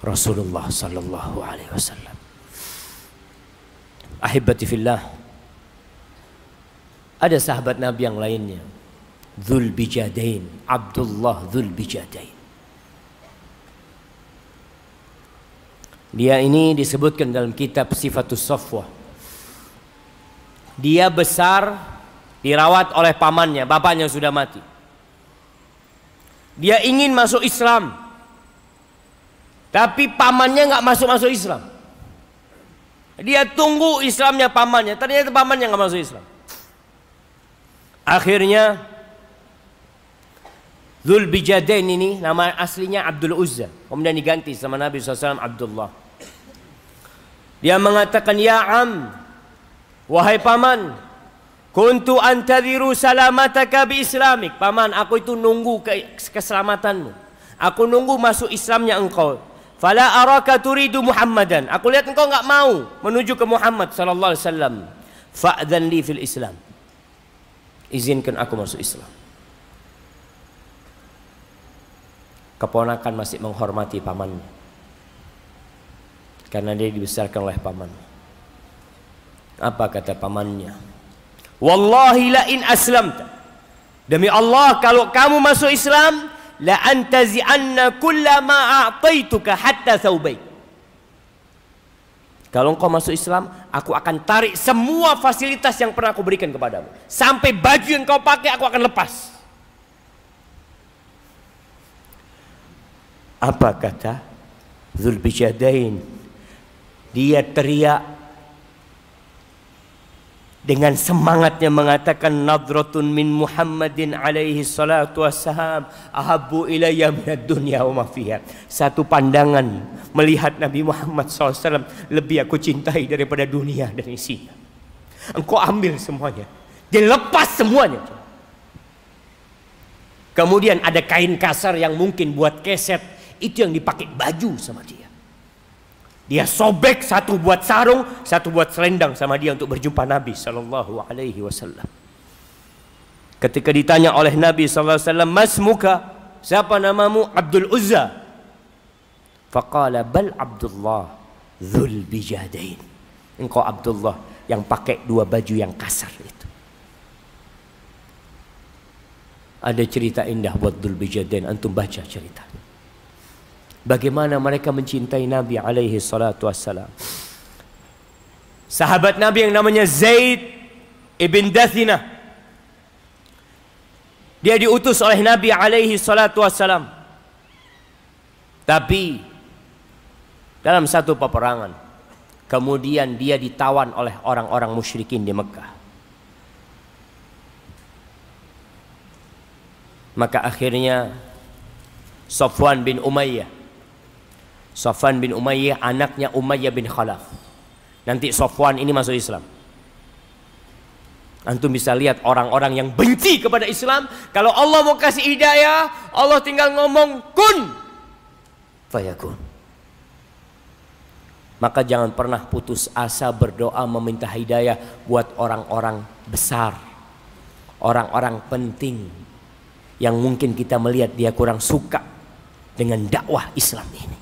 Rasulullah sallallahu alaihi wasallam. Ahibati fillah, ada sahabat Nabi yang lainnya, Dzul Bijadain, Abdullah Dzul Bijadain. Dia ini disebutkan dalam kitab Sifatus Safwah. Dia besar dirawat oleh pamannya, bapaknya sudah mati. Dia ingin masuk Islam, tapi pamannya nggak masuk Islam. Dia tunggu Islamnya pamannya, ternyata pamannya nggak masuk Islam. Akhirnya Dzulbijadain ini nama aslinya Abdul Uzza, kemudian diganti sama Nabi SAW Abdullah. Dia mengatakan, ya am, wahai paman, kuntu antadhiru salamataka bi islamik. Paman, aku itu nunggu keselamatanmu. Aku nunggu masuk Islamnya engkau. Fala araka turidu Muhammadan. Aku lihat engkau enggak mau menuju ke Muhammad sallallahu alaihi wasallam. Fa'dhan li fil Islam. Izinkan aku masuk Islam. Keponakan masih menghormati pamannya, karena dia dibesarkan oleh pamannya. Apa kata pamannya? Wallahi la in aslamta, demi Allah kalau kamu masuk Islam, la antazi'anna kulla ma a'taituka hatta thawbaik. Kalau engkau masuk Islam, aku akan tarik semua fasilitas yang pernah aku berikan kepadamu. Sampai baju yang kau pakai aku akan lepas. Apa kata Dzulbijadain? Dia teriak dengan semangatnya mengatakan, nadratun min Muhammadin alaihi salatu wassalam ahabbu ilayya minad dunya wa ma fiha. Satu pandangan melihat Nabi Muhammad SAW lebih aku cintai daripada dunia dan isinya. Engkau ambil semuanya, dia lepas semuanya. Kemudian ada kain kasar yang mungkin buat keset, itu yang dipakai baju sama dia. Dia sobek, satu buat sarung, satu buat selendang sama dia untuk berjumpa Nabi sallallahu alaihi wasallam. Ketika ditanya oleh Nabi sallallahu alaihi wasallam, "Masmuka?" Siapa namamu? Abdul Uzza. Faqala bal Abdullah Dzulbijadain. Engkau Abdullah yang pakai dua baju yang kasar itu. Ada cerita indah buat Dzulbijadain, antum baca ceritanya. Bagaimana mereka mencintai Nabi alaihi salatu wassalam. Sahabat Nabi yang namanya Zaid ibn Dathinah, dia diutus oleh Nabi alaihi salatu wassalam. Tapi dalam satu peperangan, kemudian dia ditawan oleh orang-orang musyrikin di Mekah. Maka akhirnya Safwan bin Umayyah anaknya Umayyah bin Khalaf. Nanti Safwan ini masuk Islam. Antum bisa lihat orang-orang yang benci kepada Islam, kalau Allah mau kasih hidayah, Allah tinggal ngomong kun fayakun. Maka jangan pernah putus asa berdoa meminta hidayah buat orang-orang besar, orang-orang penting yang mungkin kita melihat dia kurang suka dengan dakwah Islam ini.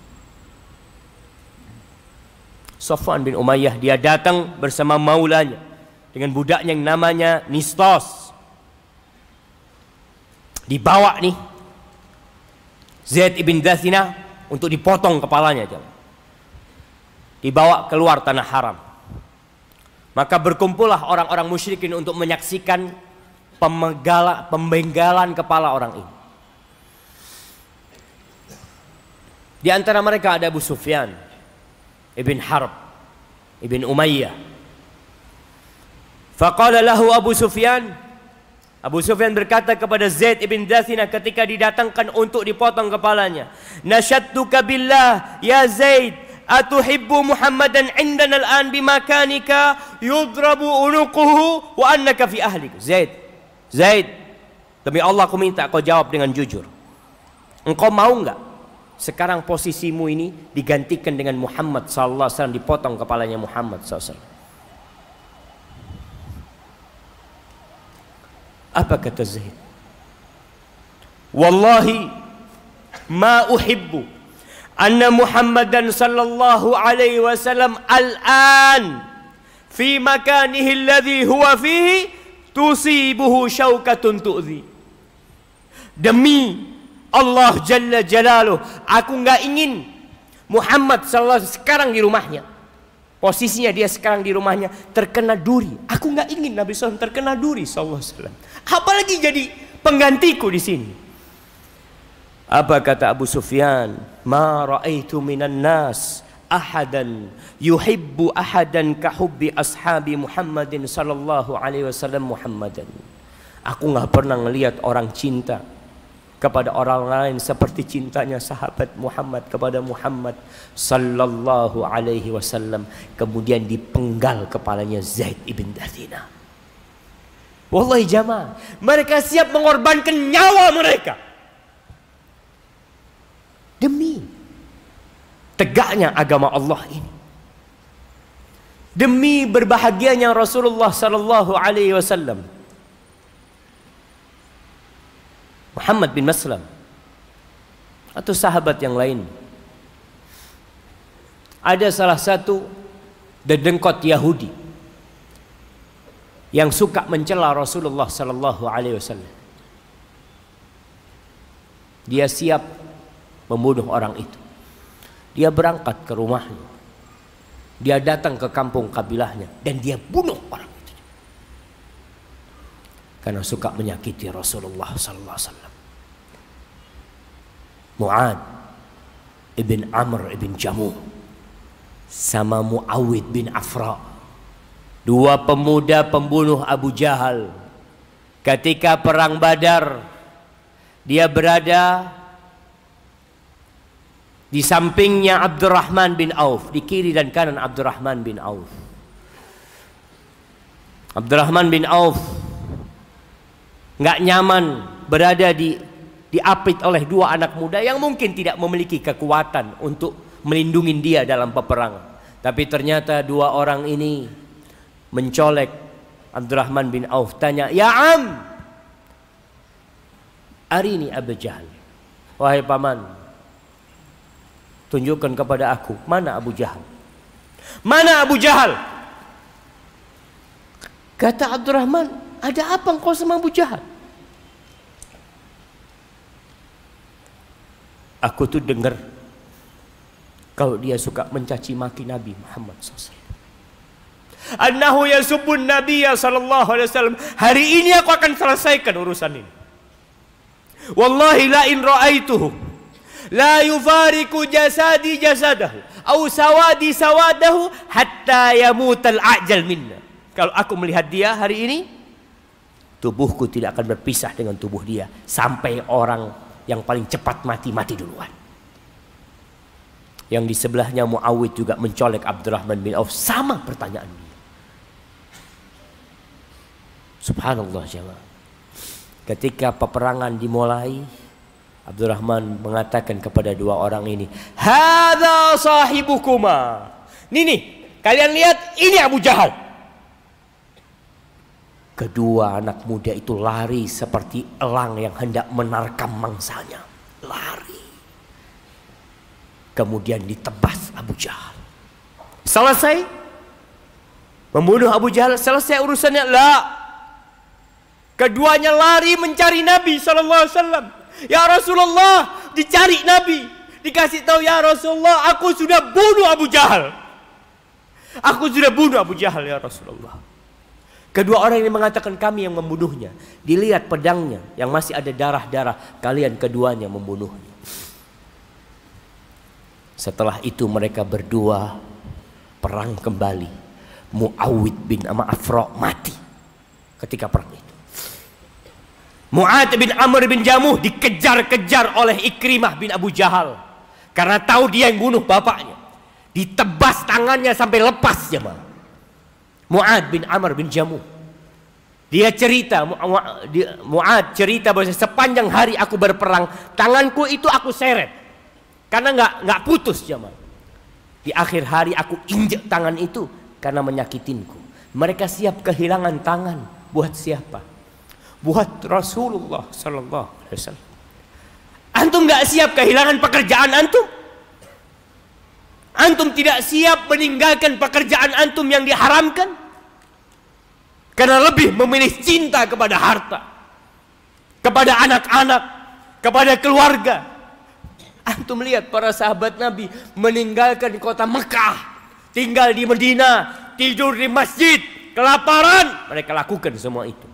Safwan bin Umayyah, dia datang bersama maulanya dengan budaknya yang namanya Nistos. Dibawa nih Zaid ibn Dathinah untuk dipotong kepalanya. Dibawa keluar tanah haram. Maka berkumpullah orang-orang musyrikin untuk menyaksikan pembenggalan kepala orang ini. Di antara mereka ada Abu Sufyan Ibn Harb Ibn Umayyah. Faqala lahu Abu Sufyan berkata kepada Zaid ibn Dathinah ketika didatangkan untuk dipotong kepalanya, nasyadtuka billah ya Zaid, atuhibbu Muhammadan indana al-an bimakanika yudrabu unuquhu wa annaka fi ahlik. Zaid, demi Allah aku minta kau jawab dengan jujur. Engkau mau enggak sekarang posisimu ini digantikan dengan Muhammad sallallahu alaihi wasallam, dipotong kepalanya Muhammad sallallahu alaihi wasallam? Apa kata Zaid? Wallahi ma uhibbu anna Muhammadan sallallahu alaihi wasallam al-an fi makanihi alladhi huwa fihi tusibuhu syaukatun tu'zi. Demi Allah Jalla Jalaluh, aku nggak ingin Muhammad sallallahu alaihi wasallam sekarang di rumahnya. Posisinya dia sekarang di rumahnya terkena duri. Aku nggak ingin Nabi SAW terkena duri sallallahu alaihi wasallam. Apalagi jadi penggantiku di sini. Apa kata Abu Sufyan? Ma ra'aitu minan nas ahadan yuhibbu ahadan kahubbi ashabi Muhammadin sallallahu alaihi wasallam Muhammadan. Aku nggak pernah ngelihat orang cinta kepada orang lain seperti cintanya sahabat Muhammad kepada Muhammad sallallahu alaihi wasallam. Kemudian dipenggal kepalanya Zaid ibn Dathina. Wallahi jamaah, mereka siap mengorbankan nyawa mereka demi tegaknya agama Allah ini, demi berbahagianya Rasulullah sallallahu alaihi wasallam. Muhammad bin Maslam atau sahabat yang lain. Ada salah satu dedengkot Yahudi yang suka mencela Rasulullah sallallahu alaihi wasallam. Dia siap membunuh orang itu. Dia berangkat ke rumahnya. Dia datang ke kampung kabilahnya dan dia bunuh orang itu. Karena suka menyakiti Rasulullah sallallahu alaihi wasallam. Mu'ad ibn Amr ibn Jamuh sama Muawid bin Afra, dua pemuda pembunuh Abu Jahal. Ketika perang Badar, dia berada di sampingnya Abdurrahman bin Auf, di kiri dan kanan Abdurrahman bin Auf. Abdurrahman bin Auf nggak nyaman berada diapit oleh dua anak muda yang mungkin tidak memiliki kekuatan untuk melindungi dia dalam peperangan. Tapi ternyata dua orang ini mencolek Abdurrahman bin Auf, tanya, "Ya Am, arini Abu Jahal." Wahai paman, tunjukkan kepada aku mana Abu Jahal. Mana Abu Jahal? Kata Abdurrahman, "Ada apa engkau sama Abu Jahal?" Aku tuh dengar kalau dia suka mencaci maki Nabi Muhammad SAW. Annahu yasubbun Nabiya sallallahu alaihi wasallam. Hari ini aku akan selesaikan urusan ini. Wallahi la in ra'aituhu la yufariku jasadi jasadahu au sawadi sawadahu hatta yamutal ajal minna. Kalau aku melihat dia hari ini, tubuhku tidak akan berpisah dengan tubuh dia sampai orang yang paling cepat mati duluan. Yang di sebelahnya Muawid juga mencolek Abdurrahman bin Auf, sama pertanyaan dia. Subhanallah jemaah. Ketika peperangan dimulai, Abdurrahman mengatakan kepada dua orang ini, "Hadza sahibukuma." Nih, kalian lihat, ini Abu Jahal. Kedua anak muda itu lari seperti elang yang hendak menarkam mangsanya. Lari. Kemudian ditebas Abu Jahal. Selesai membunuh Abu Jahal, selesai urusannya. La. Keduanya lari mencari Nabi SAW. Ya Rasulullah, dicari Nabi. Dikasih tahu, ya Rasulullah, aku sudah bunuh Abu Jahal. Aku sudah bunuh Abu Jahal ya Rasulullah. Kedua orang ini mengatakan, kami yang membunuhnya. Dilihat pedangnya yang masih ada darah-darah, kalian keduanya membunuhnya. Setelah itu mereka berdua perang kembali. Muawid bin Afra mati ketika perang itu. Mu'ad bin Amr bin Jamuh dikejar-kejar oleh Ikrimah bin Abu Jahal karena tahu dia yang bunuh bapaknya. Ditebas tangannya sampai lepas jemaah. Mu'ad bin Amr bin Jamuh. Dia cerita, Mu'ad cerita bahwa sepanjang hari aku berperang, tanganku itu aku seret karena nggak putus jemaah. Di akhir hari aku injek tangan itu karena menyakitinku. Mereka siap kehilangan tangan buat siapa? Buat Rasulullah sallallahu alaihi wasallam. Antum nggak siap kehilangan pekerjaan antum? Antum tidak siap meninggalkan pekerjaan antum yang diharamkan karena lebih memilih cinta kepada harta, kepada anak-anak, kepada keluarga. Antum lihat para sahabat Nabi meninggalkan kota Mekah tinggal di Medina, tidur di masjid, kelaparan, mereka lakukan semua itu.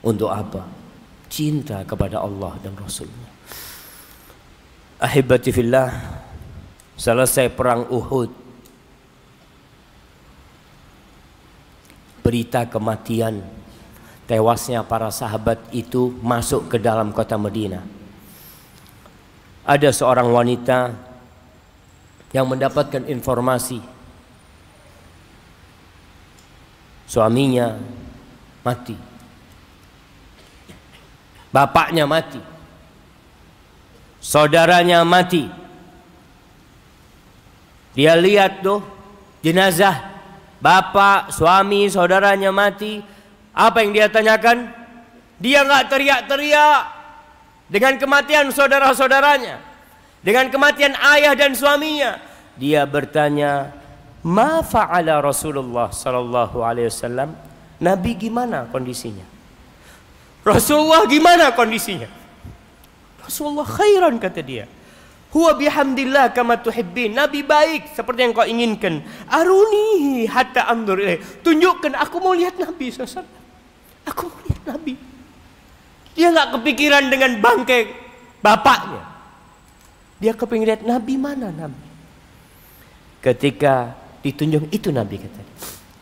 Untuk apa? Cinta kepada Allah dan Rasulnya. Ahibati fillah, selesai perang Uhud, berita kematian, tewasnya para sahabat itu masuk ke dalam kota Madinah. Ada seorang wanita yang mendapatkan informasi suaminya mati, bapaknya mati, saudaranya mati. Dia lihat tuh jenazah bapak, suami, saudaranya mati. Apa yang dia tanyakan? Dia nggak teriak-teriak dengan kematian saudara-saudaranya, dengan kematian ayah dan suaminya. Dia bertanya, "Ma fa'ala Rasulullah sallallahu alaihi wasallam?" Nabi gimana kondisinya? Rasulullah gimana kondisinya? Rasulullah khairan, kata dia. Huwa bihamdillah kama tuhibbin. Nabi baik seperti yang kau inginkan. Aruni hatta andur ilaih. Tunjukkan, aku mau lihat Nabi SAW. Aku mau lihat Nabi. Dia nggak kepikiran dengan bangkai bapaknya. Dia kepingin lihat Nabi, mana Nabi. Ketika ditunjuk itu Nabi, kata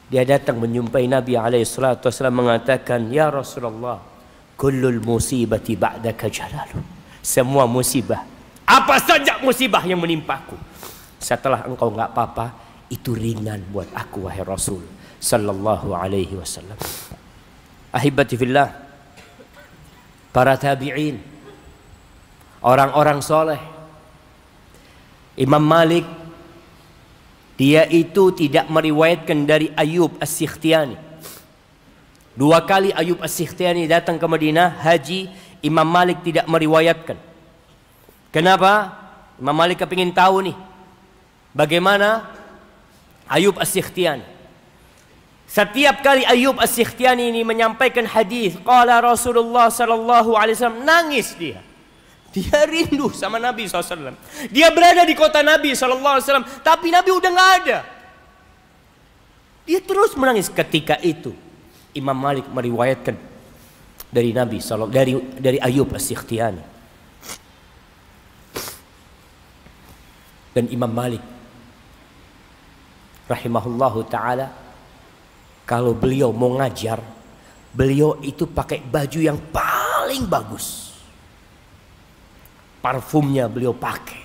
dia datang menyumpai Nabi alaihissalatu wassalam, mengatakan, "Ya Rasulullah, kullul musibati ba'daka jalalu." Semua musibah, apa saja musibah yang menimpaku, setelah engkau nggak apa-apa, itu ringan buat aku, wahai Rasul sallallahu alaihi wasallam. Ahibati fillah, para tabi'in, orang-orang soleh. Imam Malik, dia itu tidak meriwayatkan dari Ayyub As-Sikhtiyani. 2 kali Ayyub As-Sikhtiyani datang ke Madinah haji, Imam Malik tidak meriwayatkan. Kenapa? Imam Malik kepingin tahu nih, bagaimana Ayyub As-Sikhtiyani. Setiap kali Ayyub As-Sikhtiyani ini menyampaikan hadis, qala Rasulullah sallallahu alaihi wasallam, nangis dia. Dia rindu sama Nabi SAW. Dia berada di kota Nabi SAW, tapi Nabi udah nggak ada. Dia terus menangis. Ketika itu Imam Malik meriwayatkan dari Nabi SAW, dari Ayyub As-Sikhtiyani. Dan Imam Malik rahimahullahu ta'ala, kalau beliau mau ngajar, beliau itu pakai baju yang paling bagus. Parfumnya beliau pakai.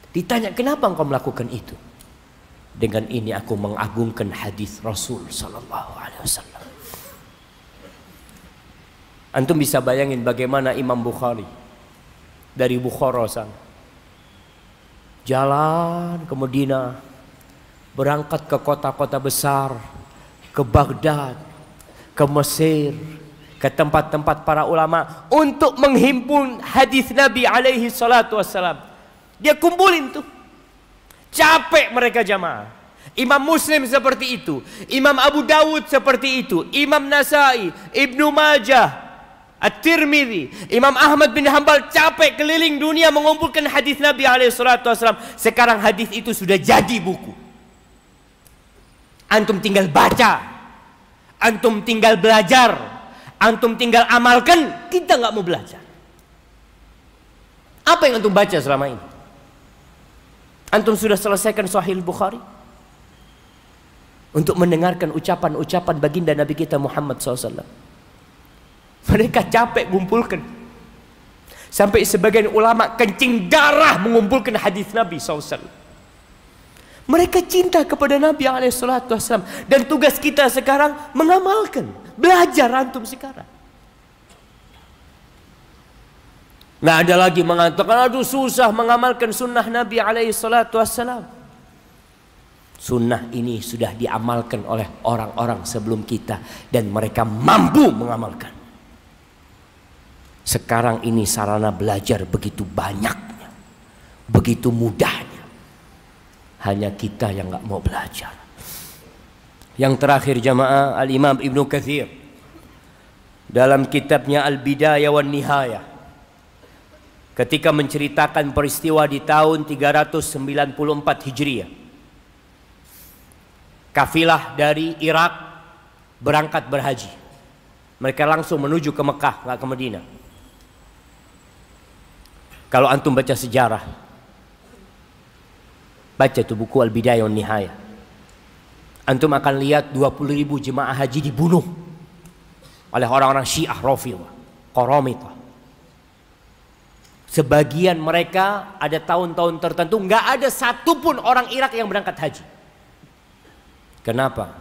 Ditanya, kenapa engkau melakukan itu? Dengan ini aku mengagungkan hadis Rasul sallallahu alaihi wasallam. Antum bisa bayangin bagaimana Imam Bukhari dari Bukhara sana jalan ke Madinah, berangkat ke kota-kota besar, ke Baghdad, ke Mesir, ke tempat-tempat para ulama untuk menghimpun hadis Nabi alaihi salatu wassalam. Dia kumpulin tuh. Capek mereka jamaah. Imam Muslim seperti itu, Imam Abu Dawud seperti itu, Imam Nasai, Ibnu Majah, At-Tirmidzi, Imam Ahmad bin Hanbal capek keliling dunia mengumpulkan hadis Nabi alaihi salatu wassalam. Sekarang hadis itu sudah jadi buku. Antum tinggal baca, antum tinggal belajar, antum tinggal amalkan. Kita nggak mau belajar. Apa yang antum baca selama ini? Antum sudah selesaikan Sahih Bukhari? Untuk mendengarkan ucapan-ucapan baginda Nabi kita Muhammad SAW. Mereka capek mengumpulkan. Sampai sebagian ulama kencing darah mengumpulkan hadis Nabi SAW. Mereka cinta kepada Nabi SAW. Dan tugas kita sekarang mengamalkan. Belajar antum sekarang. Nah, ada lagi mengatakan, aduh susah mengamalkan sunnah Nabi SAW. Sunnah ini sudah diamalkan oleh orang-orang sebelum kita. Dan mereka mampu mengamalkan. Sekarang ini sarana belajar begitu banyaknya. Begitu mudahnya. Hanya kita yang gak mau belajar. Yang terakhir jamaah, Al-Imam Ibnu Katsir dalam kitabnya Al-Bidayah wan Nihayah, ketika menceritakan peristiwa di tahun 394 Hijriah. Kafilah dari Irak berangkat berhaji. Mereka langsung menuju ke Mekah, nggak ke Madinah. Kalau antum baca sejarah, baca tuh buku Al-Bidayah wan Nihayah, antum akan lihat 20.000 jemaah haji dibunuh oleh orang-orang Syiah Rafidhah, Qaramithah. Sebagian mereka ada tahun-tahun tertentu nggak ada satupun orang Irak yang berangkat haji. Kenapa?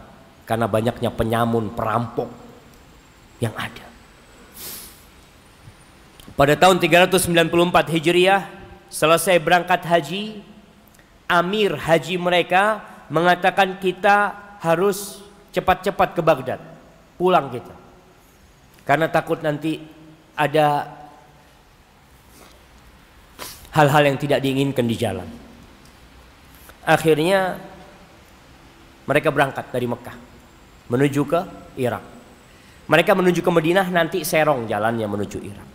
Karena banyaknya penyamun, perampok yang ada. Pada tahun 394 Hijriah, selesai berangkat haji, amir haji mereka mengatakan kita harus cepat-cepat ke Baghdad, pulang kita, karena takut nanti ada hal-hal yang tidak diinginkan di jalan. Akhirnya mereka berangkat dari Mekah menuju ke Irak. Mereka menuju ke Madinah, nanti serong jalannya menuju Irak.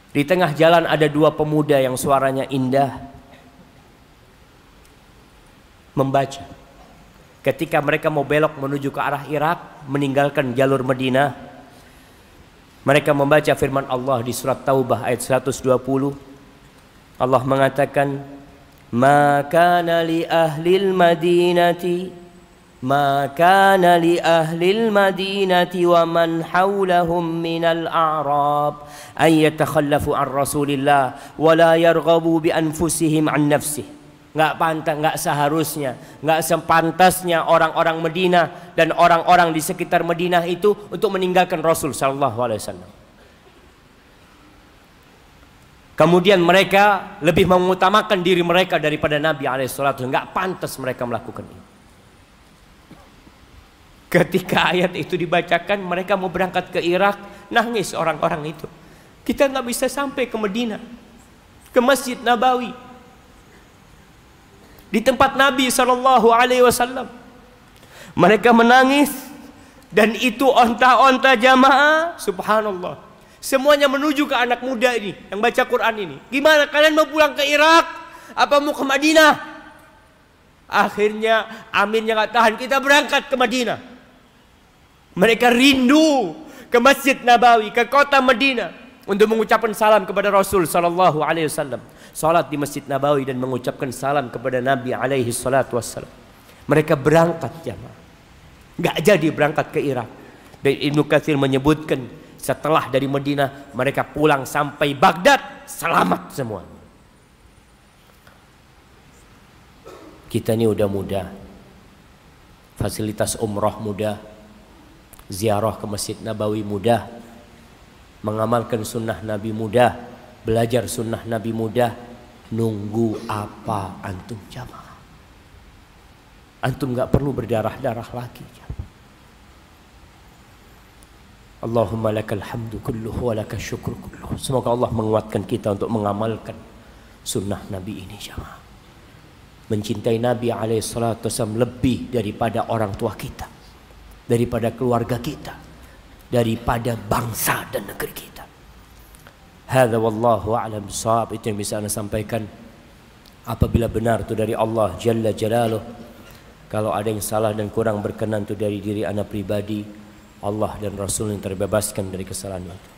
Di tengah jalan ada dua pemuda yang suaranya indah membaca. Ketika mereka mau belok menuju ke arah Irak, meninggalkan jalur Madinah, mereka membaca firman Allah di surat Taubah ayat 120. Allah mengatakan, "Ma kana li ahlil madinati ما كان لأهل المدينة ومن حولهم من الأعراب أن يتخلفوا عن رسول الله ولا يرغبوا بأنفسهم عن نفسه." Nggak pantas, nggak seharusnya, nggak sepantasnya orang-orang Madinah dan orang-orang di sekitar Madinah itu untuk meninggalkan Rasul Sallallahu Alaihi Wasallam. Kemudian mereka lebih mengutamakan diri mereka daripada Nabi Alaihi Wasallam. Nggak pantas mereka melakukan ini. Ketika ayat itu dibacakan, mereka mau berangkat ke Irak, nangis orang-orang itu. Kita nggak bisa sampai ke Madinah, ke Masjid Nabawi, di tempat Nabi Sallallahu Alaihi Wasallam. Mereka menangis, dan itu onta-onta jamaah, subhanallah, semuanya menuju ke anak muda ini yang baca Quran ini. Gimana kalian mau pulang ke Irak? Apa mau ke Madinah? Akhirnya amirnya nggak tahan, kita berangkat ke Madinah. Mereka rindu ke Masjid Nabawi, ke kota Madinah, untuk mengucapkan salam kepada Rasul Sallallahu Alaihi Wasallam. Salat di Masjid Nabawi dan mengucapkan salam kepada Nabi Alaihi Salatu Wassalam. Mereka berangkat jamaah, nggak jadi berangkat ke Irak. Dan Ibnu Katsir menyebutkan setelah dari Madinah mereka pulang sampai Baghdad selamat semua. Kita ini udah mudah, fasilitas umroh mudah, ziarah ke Masjid Nabawi mudah, mengamalkan sunnah Nabi mudah, belajar sunnah Nabi mudah. Nunggu apa antum jamaah? Antum gak perlu berdarah-darah lagi jamaah. Allahumma lakal hamdu kulluhu wa lakal syukru kulluhu. Semoga Allah menguatkan kita untuk mengamalkan sunnah Nabi ini jamaah. Mencintai Nabi alaihissalatu wassalam lebih daripada orang tua kita, daripada keluarga kita, daripada bangsa dan negeri kita. Hadza wallahu a'lam bissawab. Itu yang bisa Anda sampaikan. Apabila benar itu dari Allah Jalla Jalaluh, kalau ada yang salah dan kurang berkenan itu dari diri Anda pribadi, Allah dan Rasul yang terbebaskan dari kesalahan itu.